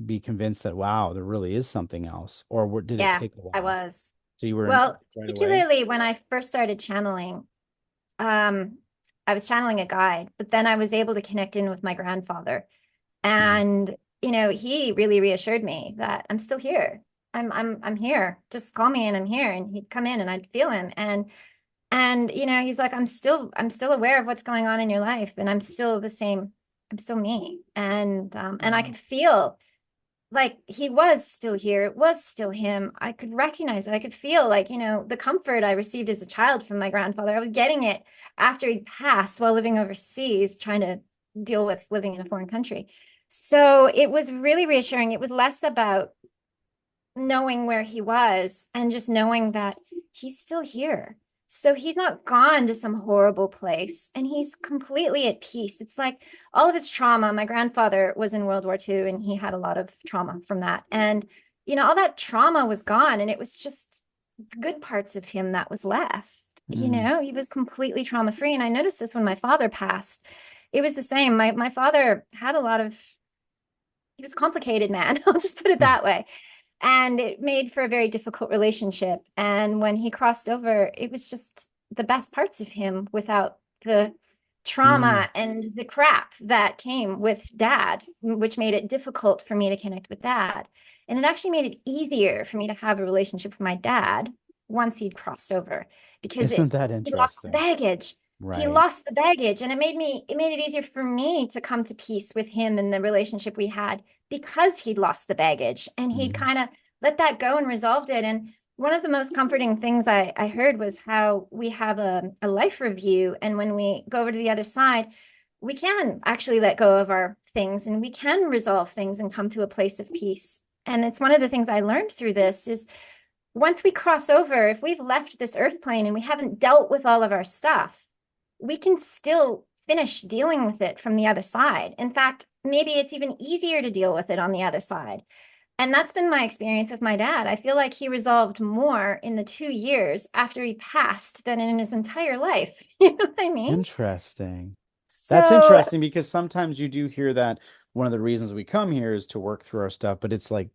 be convinced that, wow, there really is something else? Or did it Yeah. take a I while? was. So you were in Well, right away? particularly when I first started channeling, um, I was channeling a guide, but then I was able to connect in with my grandfather. Mhm. And, he really reassured me that I'm still here. I'm here. Just call me and I'm here. And he'd come in and I'd feel him. And he's like, I'm still aware of what's going on in your life, and I'm still the same. I'm still me. And I Wow. could feel like he was still here. It was still him. I could recognize it. I could feel like, the comfort I received as a child from my grandfather. I was getting it after he passed while living overseas, trying to deal with living in a foreign country. So it was really reassuring. It was less about knowing where he was and just knowing that he's still here. So he's not gone to some horrible place and he's completely at peace. It's like all of his trauma. My grandfather was in World War II and he had a lot of trauma from that. And, all that trauma was gone and it was just the good parts of him that was left. Mm. He was completely trauma free. And I noticed this when my father passed. It was the same. My father had a lot of, he was a complicated man. I'll just put it Mm. that way, and it made for a very difficult relationship. And when he crossed over, it was just the best parts of him without the Mm. trauma and the crap that came with dad, which made it difficult for me to connect with dad. And it actually made it easier for me to have a relationship with my dad once he'd crossed over because Isn't that he lost the interesting? baggage. He Right. lost the baggage, and it made it easier for me to come to peace with him and the relationship we had because he'd lost the baggage and he'd Mhm. kind of let that go and resolved it. And one of the most comforting things I heard was how we have a life review. And when we go over to the other side, we can actually let go of our things and we can resolve things and come to a place of peace. And it's one of the things I learned through this is once we cross over, if we've left this earth plane and we haven't dealt with all of our stuff, we can still finish dealing with it from the other side. In fact, maybe it's even easier to deal with it on the other side. And that's been my experience with my dad. I feel like he resolved more in the 2 years after he passed than in his entire life. You know what I mean? Interesting. That's So, interesting because sometimes you do hear that one of the reasons we come here is to work through our stuff, but it's like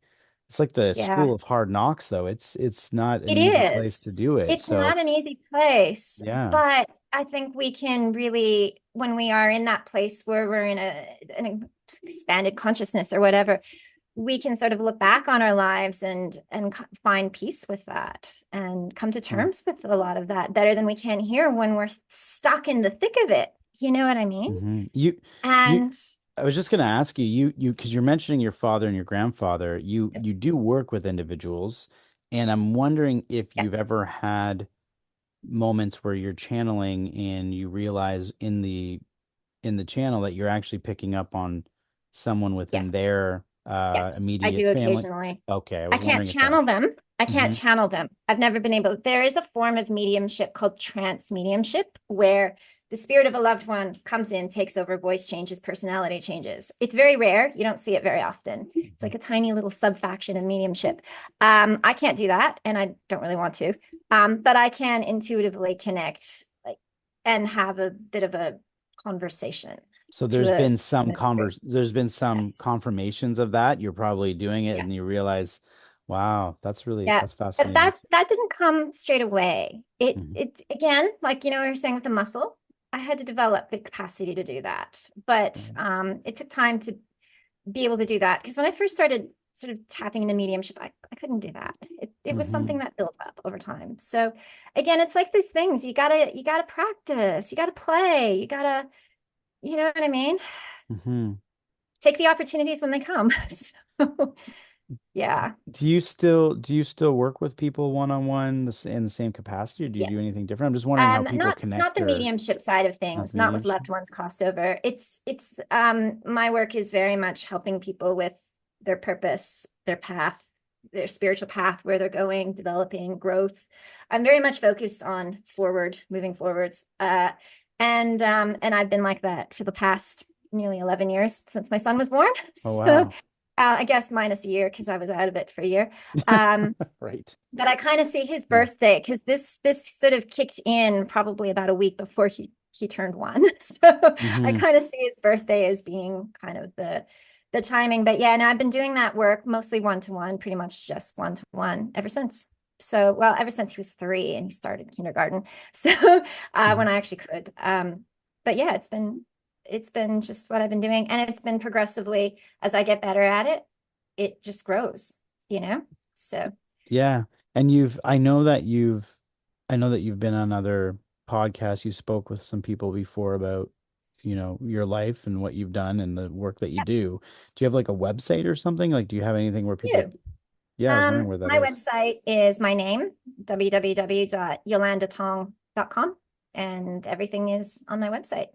the yeah, school of hard knocks though. It's not it an easy place to is. do it. It's So, not an easy place, yeah. but I think we can really, when we are in that place where we're in an expanded consciousness or whatever, we can sort of look back on our lives and find peace with that and come to Huh. terms with a lot of that better than we can here when we're stuck in the thick of it. You know what I mean? You And I was just going to ask you, because you're mentioning your father and your grandfather, you yes, do work with individuals, and I'm wondering if yeah, you've ever had moments where you're channeling and you realize in the channel that you're actually picking up on someone within yes, their yes, I immediate do family. occasionally. Okay, I I was can't wondering if that. channel them. I can't Hmm. channel them. I've never been able. There is a form of mediumship called trance mediumship where the spirit of a loved one comes in, takes over, voice changes, personality changes. It's very rare. You don't see it very often. It's like a tiny little subfaction of mediumship. I can't do that, and I don't really want to. But I can intuitively connect, like, and have a bit of a conversation So to a. there's been some Yes. confirmations of that. You're probably doing it Yeah. and you realize, wow, Yeah. that's But fascinating. that didn't come straight away. It Mhm. it again, like we were saying with the muscle, I had to develop the capacity to do that. But Right. it took time to be able to do that. Because when I first started sort of tapping into mediumship, I couldn't do that. It was something Hmm. that built up over time. So again, it's like these things. You gotta practice, you gotta play, you know what I mean? Hmm. Take the opportunities when they come. So Yeah. Do you still work with people one-on-one in the same capacity, or do you Yeah. do anything different? I'm just wondering how people Not connect the or mediumship side of not things, the not with mediumship. loved ones crossed over. It's my work is very much helping people with their purpose, their path, their spiritual path, where they're going, developing growth. I'm very much focused on moving forwards. And I've been like that for the past nearly 11 years since my son was born. Oh So wow. I guess minus a year because I was out of it for a year. Um, Right. but I kind of see his Yeah. birthday because this sort of kicked in probably about a week before he turned one. So I Hmm. kind of see his birthday as being kind of the timing. But yeah, no, I've been doing that work mostly one to one, pretty much just one to one ever since. So well, ever since he was 3 and he started kindergarten. So Hmm. when I actually could. But yeah, it's been just what I've been doing, and it's been progressively as I get better at it, it just grows, you know. So. Yeah. And I know that you've been on other podcasts. You spoke with some people before about, your life and what you've done and the work that you do. Do you have like a website or something? Like, do you have anything where people, You. yeah, I was wondering where that My is. website is my name, www.yolandatong.com, and everything is on my website.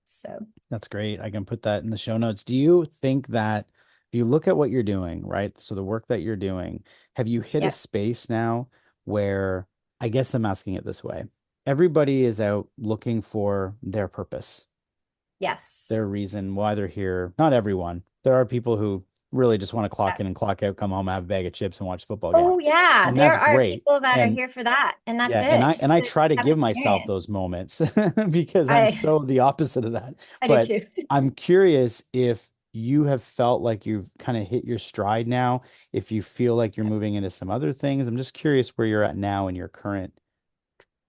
So, That's great. I can put that in the show notes. Do you think that if you look at what you're doing, right? So the work that you're doing, have you hit a yeah, space now where I guess I'm asking it this way. Everybody is out looking for their purpose, yes. their reason why they're here. Not everyone. There are people who really just want to Yeah. clock in and clock out, come home, have a bag of chips and watch a football game. Oh, yeah. And There that's are great. people that are And here for that, and that's yeah, and it, I just and I to try to have an give myself experience. those moments because I'm I so the opposite of that. I do But too. I'm curious if you have felt like you've kind of hit your stride now, if you feel like you're moving into some other things. I'm just curious where you're at now in your current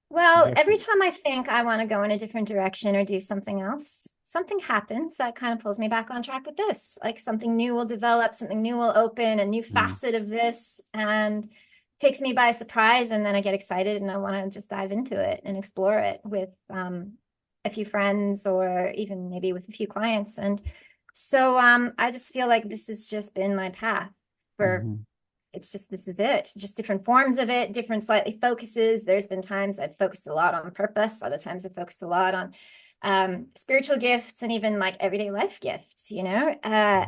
Well, every trajectory. time I think I want to go in a different direction or do something else, something happens that kind of pulls me back on track with this. Like something new will develop, something new will open, a new Mm, facet of this, and takes me by surprise. And then I get excited and I want to just dive into it and explore it with a few friends or even maybe with a few clients. And so I just feel like this has just been my path for mhm, it's just this is it, just different forms of it, different slightly focuses. There's been times I've focused a lot on purpose, other times I've focused a lot on spiritual gifts and even like everyday life gifts, mhm,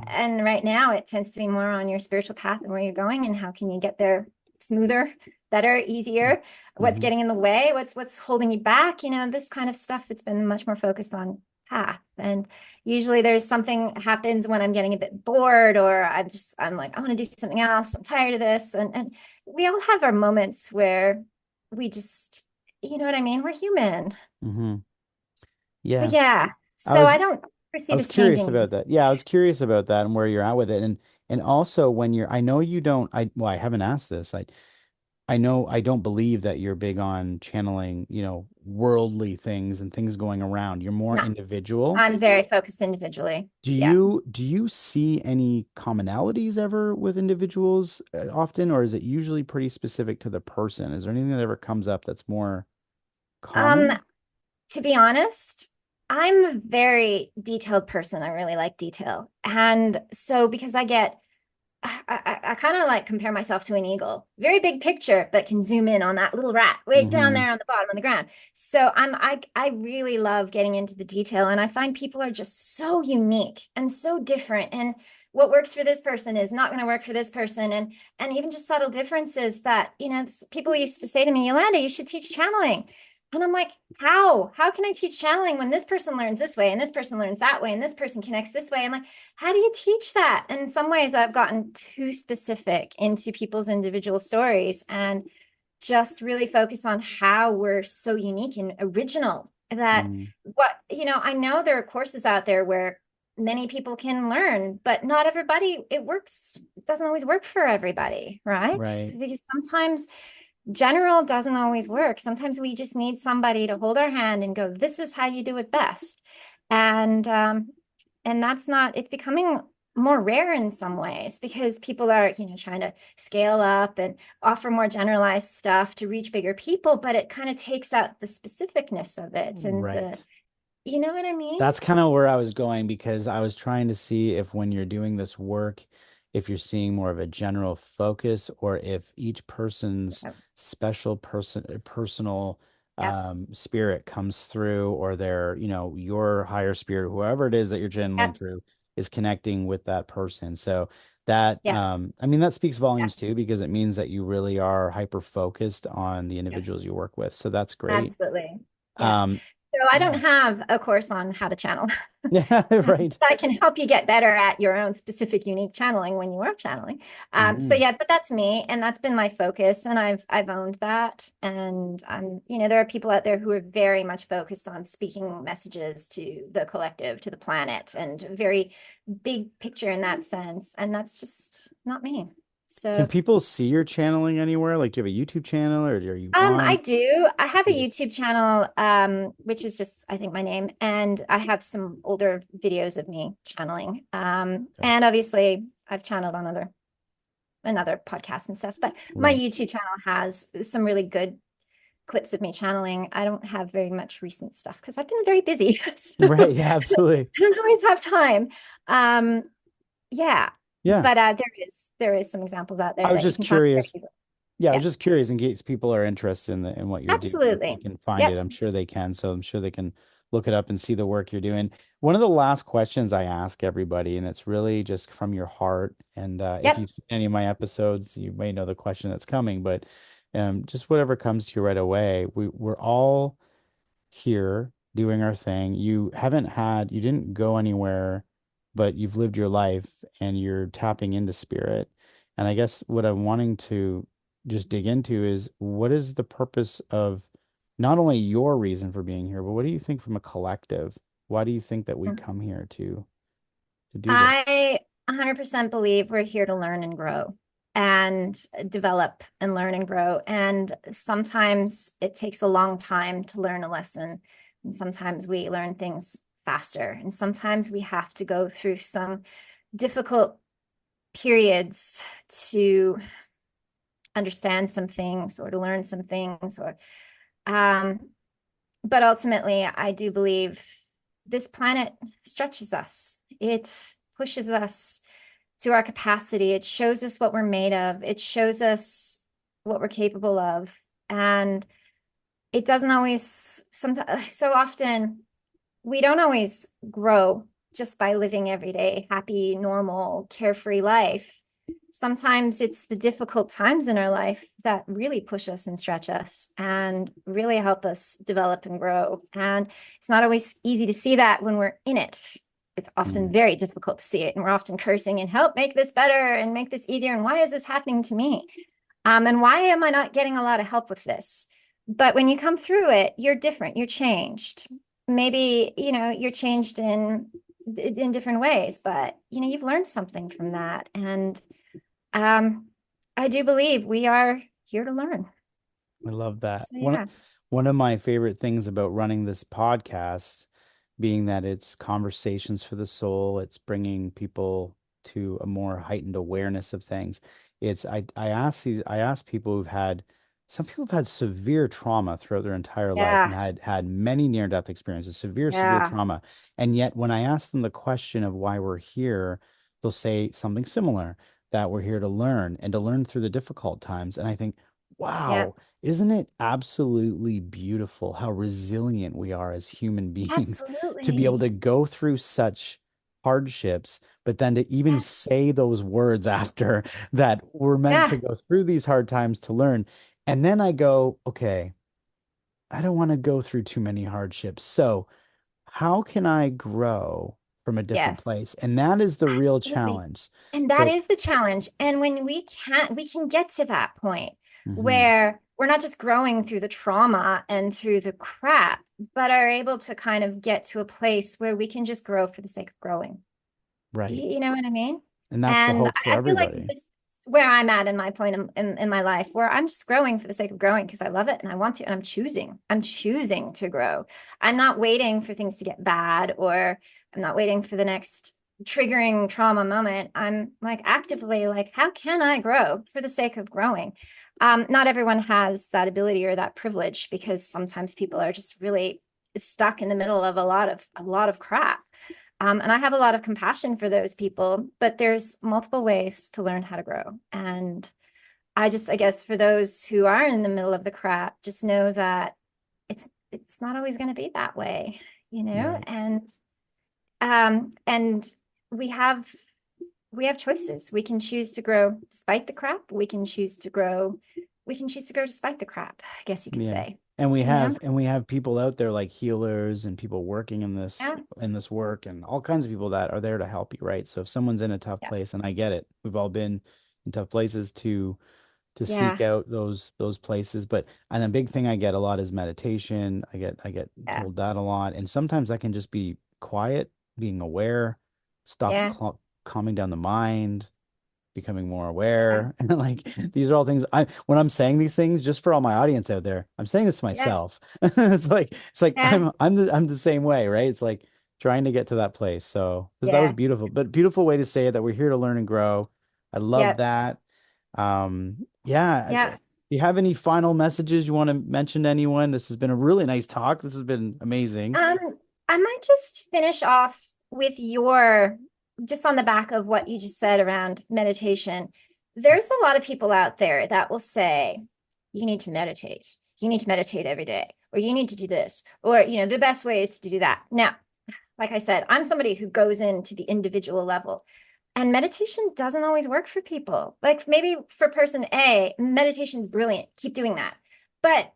and right now it tends to be more on your spiritual path and where you're going and how can you get there smoother, better, easier, what's mhm, getting in the way, what's holding you back, this kind of stuff. It's been much more focused on path. And usually there's something happens when I'm getting a bit bored or I'm like, I want to do something else. I'm tired of this. And we all have our moments where we just, you know what I mean? We're human. mhm. But Yeah. yeah, I so I was don't I perceive was as curious changing. about that. Yeah, I was curious about that and where you're at with it. And also when I know you don't I haven't asked this. I know I don't believe that you're big on channeling, worldly things and things going around. You're more No, individual. I'm very focused individually. Do Yeah. you do you see any commonalities ever with individuals often, or is it usually pretty specific to the person? Is there anything that ever comes up that's more Um, common? to be honest, I'm a very detailed person. I really like detail. And so because I kind of like compare myself to an eagle. Very big picture, but can zoom in on that little rat way down Hmm. there on the bottom of the ground. So I really love getting into the detail, and I find people are just so unique and so different. And what works for this person is not going to work for this person, and even just subtle differences that people used to say to me, Yolanda, you should teach channeling. And I'm like, how? How can I teach channeling when this person learns this way and this person learns that way and this person connects this way? And like, how do you teach that? And in some ways, I've gotten too specific into people's individual stories and just really focus on how we're so unique and original that Mm, I know there are courses out there where many people can learn, but not everybody, it doesn't always work for everybody, right? right. Because sometimes general doesn't always work. Sometimes we just need somebody to hold our hand and go, this is how you do it best. And that's not, it's becoming more rare in some ways because people are, trying to scale up and offer more generalized stuff to reach bigger people, but it kind of takes out the specificness of it and Right. you know what I mean? That's kind of where I was going because I was trying to see if when you're doing this work, if you're seeing more of a general focus, or if each person's Yep. special personal Yep. spirit comes through, or their, your higher spirit, whoever it is that you're channeling Yep. through, is connecting with that person. So that, Yep. I mean, that speaks Yep. volumes too, because it means that you really are hyper focused on the individuals you Yes. work with. So that's great. Absolutely. Yeah. Um, So I don't yeah. have a course on how to channel. Yeah, right. I can help you get better at your own specific unique channeling when you are channeling. So Mhm. yeah, but that's me, and that's been my focus, and I've owned that. And there are people out there who are very much focused on speaking messages to the collective, to the planet, and very big picture in that sense. And that's just not me. Can So people see your channeling anywhere? Like, do you have a YouTube channel, or are you I on? do. I have a Yeah. YouTube channel, which is just, I think, my name, and I have some older videos of me channeling. Okay. And obviously, I've channeled on another podcasts and stuff, but my Right. YouTube channel has some really good clips of me channeling. I don't have very much recent stuff because I've been very busy, so Right. Yeah, absolutely. I don't always have time. Um, yeah, Yeah. but there is some examples out there I was that you just can find very curious. easily. Yeah, I Yeah, was just curious in case people are interested in what you're doing. If they absolutely. can find it, Yep. I'm sure they can. So I'm sure they can look it up and see the work you're doing. One of the last questions I ask everybody, and it's really just from your heart. And if Yep. you've seen any of my episodes, you may know the question that's coming, but just whatever comes to you right away. We're all here doing our thing. You didn't go anywhere, but you've lived your life and you're tapping into spirit. And I guess what I'm wanting to just dig into is, what is the purpose of not only your reason for being here, but what do you think from a collective? Why do you think that we come here to do this? I 100% believe we're here to learn and grow and develop and learn and grow. And sometimes it takes a long time to learn a lesson. And sometimes we learn things faster. And sometimes we have to go through some difficult periods to understand some things or to learn some things or um but ultimately I do believe this planet stretches us. It pushes us to our capacity. It shows us what we're made of. It shows us what we're capable of. And it doesn't always, sometimes, so often, we don't always grow just by living every day, happy, normal, carefree life. Sometimes it's the difficult times in our life that really push us and stretch us and really help us develop and grow. And it's not always easy to see that when we're in it. It's often Mm, very difficult to see it. And we're often cursing and help make this better and make this easier. And why is this happening to me? And why am I not getting a lot of help with this? But when you come through it, you're different, you're changed. Maybe, you're changed in different ways, but you've learned something from that. And um, I do believe we are here to learn. I love that. So yeah, One of my favorite things about running this podcast, being that it's conversations for the soul, it's bringing people to a more heightened awareness of things. I ask people who've had some people have had severe trauma throughout their entire life and yeah, had many near-death experiences, severe yeah, trauma. And yet when I ask them the question of why we're here, they'll say something similar, that we're here to learn and to learn through the difficult times. And I think, yeah, wow, isn't it absolutely beautiful how resilient we are as human beings to be able absolutely. to go through such hardships, but then to even Yeah, say those words after, that we're meant to yeah, go through these hard times to learn. And then I go, okay, I don't want to go through too many hardships. So how can I grow from a different yes. place? And that is the real Absolutely. challenge. And that So, is the challenge. And when we can get to that point mhm, where we're not just growing through the trauma and through the crap, but are able to kind of get to a place where we can just grow for the sake of growing. right. You know what I mean? And that's the And hope for I feel like everybody. this is where I'm at in my point in my life, where I'm just growing for the sake of growing because I love it and I want to, and I'm choosing to grow. I'm not waiting for things to get bad, or I'm not waiting for the next triggering trauma moment. I'm like actively like, how can I grow for the sake of growing? Not everyone has that ability or that privilege because sometimes people are just really stuck in the middle of a lot of crap. And I have a lot of compassion for those people, but there's multiple ways to learn how to grow. And I guess for those who are in the middle of the crap, just know that it's not always going to be that way, you know? Right. And we have choices. We can choose to grow despite the crap. We can choose to grow despite the crap, I guess you could Yeah. say. And we You know? have people out there like healers and people working Yeah, in this work and all kinds of people that are there to help you, right? So if someone's in a tough yeah, place, and I get it, we've all been in tough places to yeah, seek out those places. But and a big thing I get a lot is meditation. I get yeah, told that a lot. And sometimes I can just be quiet, being aware, stop yeah, calming down the mind, becoming more yeah, aware. And like these are all things I when I'm saying these things, just for all my audience out there, I'm saying this to yeah, myself. It's like yeah, I'm the same way, right? It's like trying to get to that place. So because that was yeah, beautiful, but beautiful way to say it, that we're here to learn and grow. I love yeah, that. Yeah. yeah. Do you have any final messages you want to mention to anyone? This has been a really nice talk. This has been amazing. Um, I might just finish off with your, just on the back of what you just said around meditation. There's a lot of people out there that will say, you need to meditate. You need to meditate every day, or you need to do this, or, the best way is to do that. Now, like I said, I'm somebody who goes into the individual level. And meditation doesn't always work for people. Like maybe for person A, meditation's brilliant. Keep doing that. But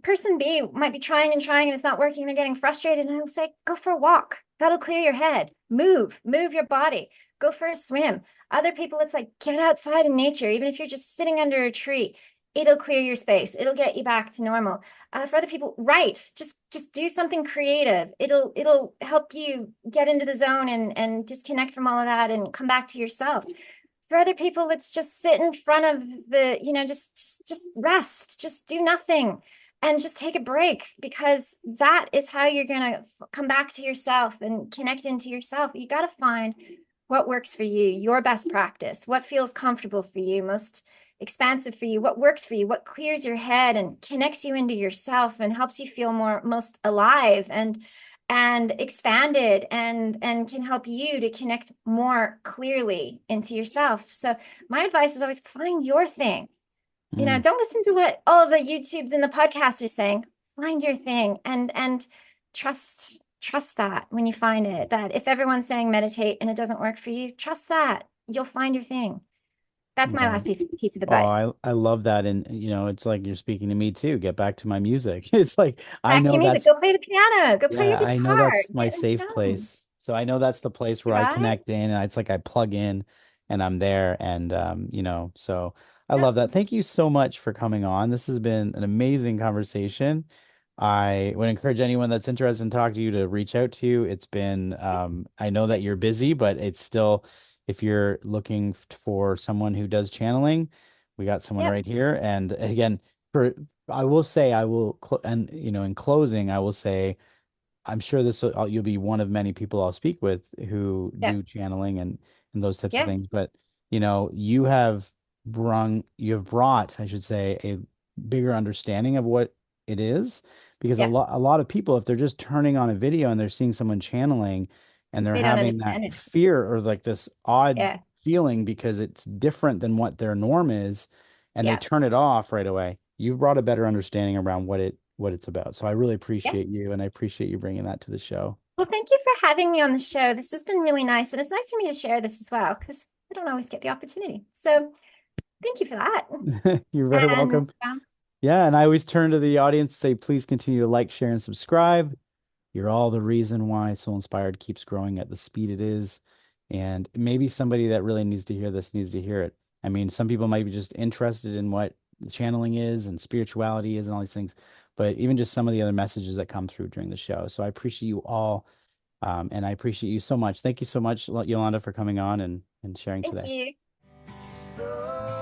person B might be trying and trying and it's not working. They're getting frustrated. And I'll say, go for a walk. That'll clear your head. Move your body. Go for a swim. Other people, it's like, get outside in nature. Even if you're just sitting under a tree, it'll clear your space. It'll get you back to normal. For other people, write. Just do something creative. It'll help you get into the zone and disconnect from all of that and come back to yourself. For other people, it's just sit in front of the, just rest, just do nothing and just take a break, because that is how you're going to come back to yourself and connect into yourself. You got to find what works for you, your best practice, what feels comfortable for you, most expansive for you, what works for you, what clears your head and connects you into yourself and helps you feel most alive and expanded and can help you to connect more clearly into yourself. So my advice is always find your thing. Mm. Don't listen to what all the YouTubes and the podcasts are saying. Find your thing and trust that when you find it, that if everyone's saying meditate and it doesn't work for you, trust that you'll find your thing. That's my Right. last piece of Oh, advice. I love that. And it's like you're speaking to me too. Get back to my music. It's like I Back to know your music. that's Go play the piano. Go play your yeah, I know guitar. that's my Get in the safe zone. place. So I know that's the place where I Right? connect in, and it's like I plug in and I'm there. And so I Yep. love that. Thank you so much for coming on. This has been an amazing conversation. I would encourage anyone that's interested in talking to you to reach out to you. It's been I know that you're busy, but it's still, if you're looking for someone who does channeling, we got someone Yep. right here. And again, for I will say I will and in closing, I will say I'm sure you'll be one of many people I'll speak with who Yep. do channeling and those types of Yeah. things. But you have brought, I should say, a bigger understanding of what it is, because Yeah. a lot of people, if they're just turning on a video and they're seeing someone channeling and they're They don't having that understand it. fear or like this odd Yeah. feeling because it's different than what their norm is, and they Yeah. turn it off right away, you've brought a better understanding around what it's about. So I really Yeah. appreciate you, and I appreciate you bringing that to the show. Well, thank you for having me on the show. This has been really nice. And it's nice for me to share this as well, because I don't always get the opportunity. So thank you for that. You're very And welcome. Yeah, and I always turn to the audience to say, please continue to like, share, and subscribe. You're all the reason why Soul Inspired keeps growing at the speed it is. And maybe somebody that really needs to hear this needs to hear it. I mean, some people might be just interested in what channeling is and spirituality is and all these things, but even just some of the other messages that come through during the show. So I appreciate you all. And I appreciate you so much. Thank you so much, Yolanda, for coming on and sharing thank today. you. So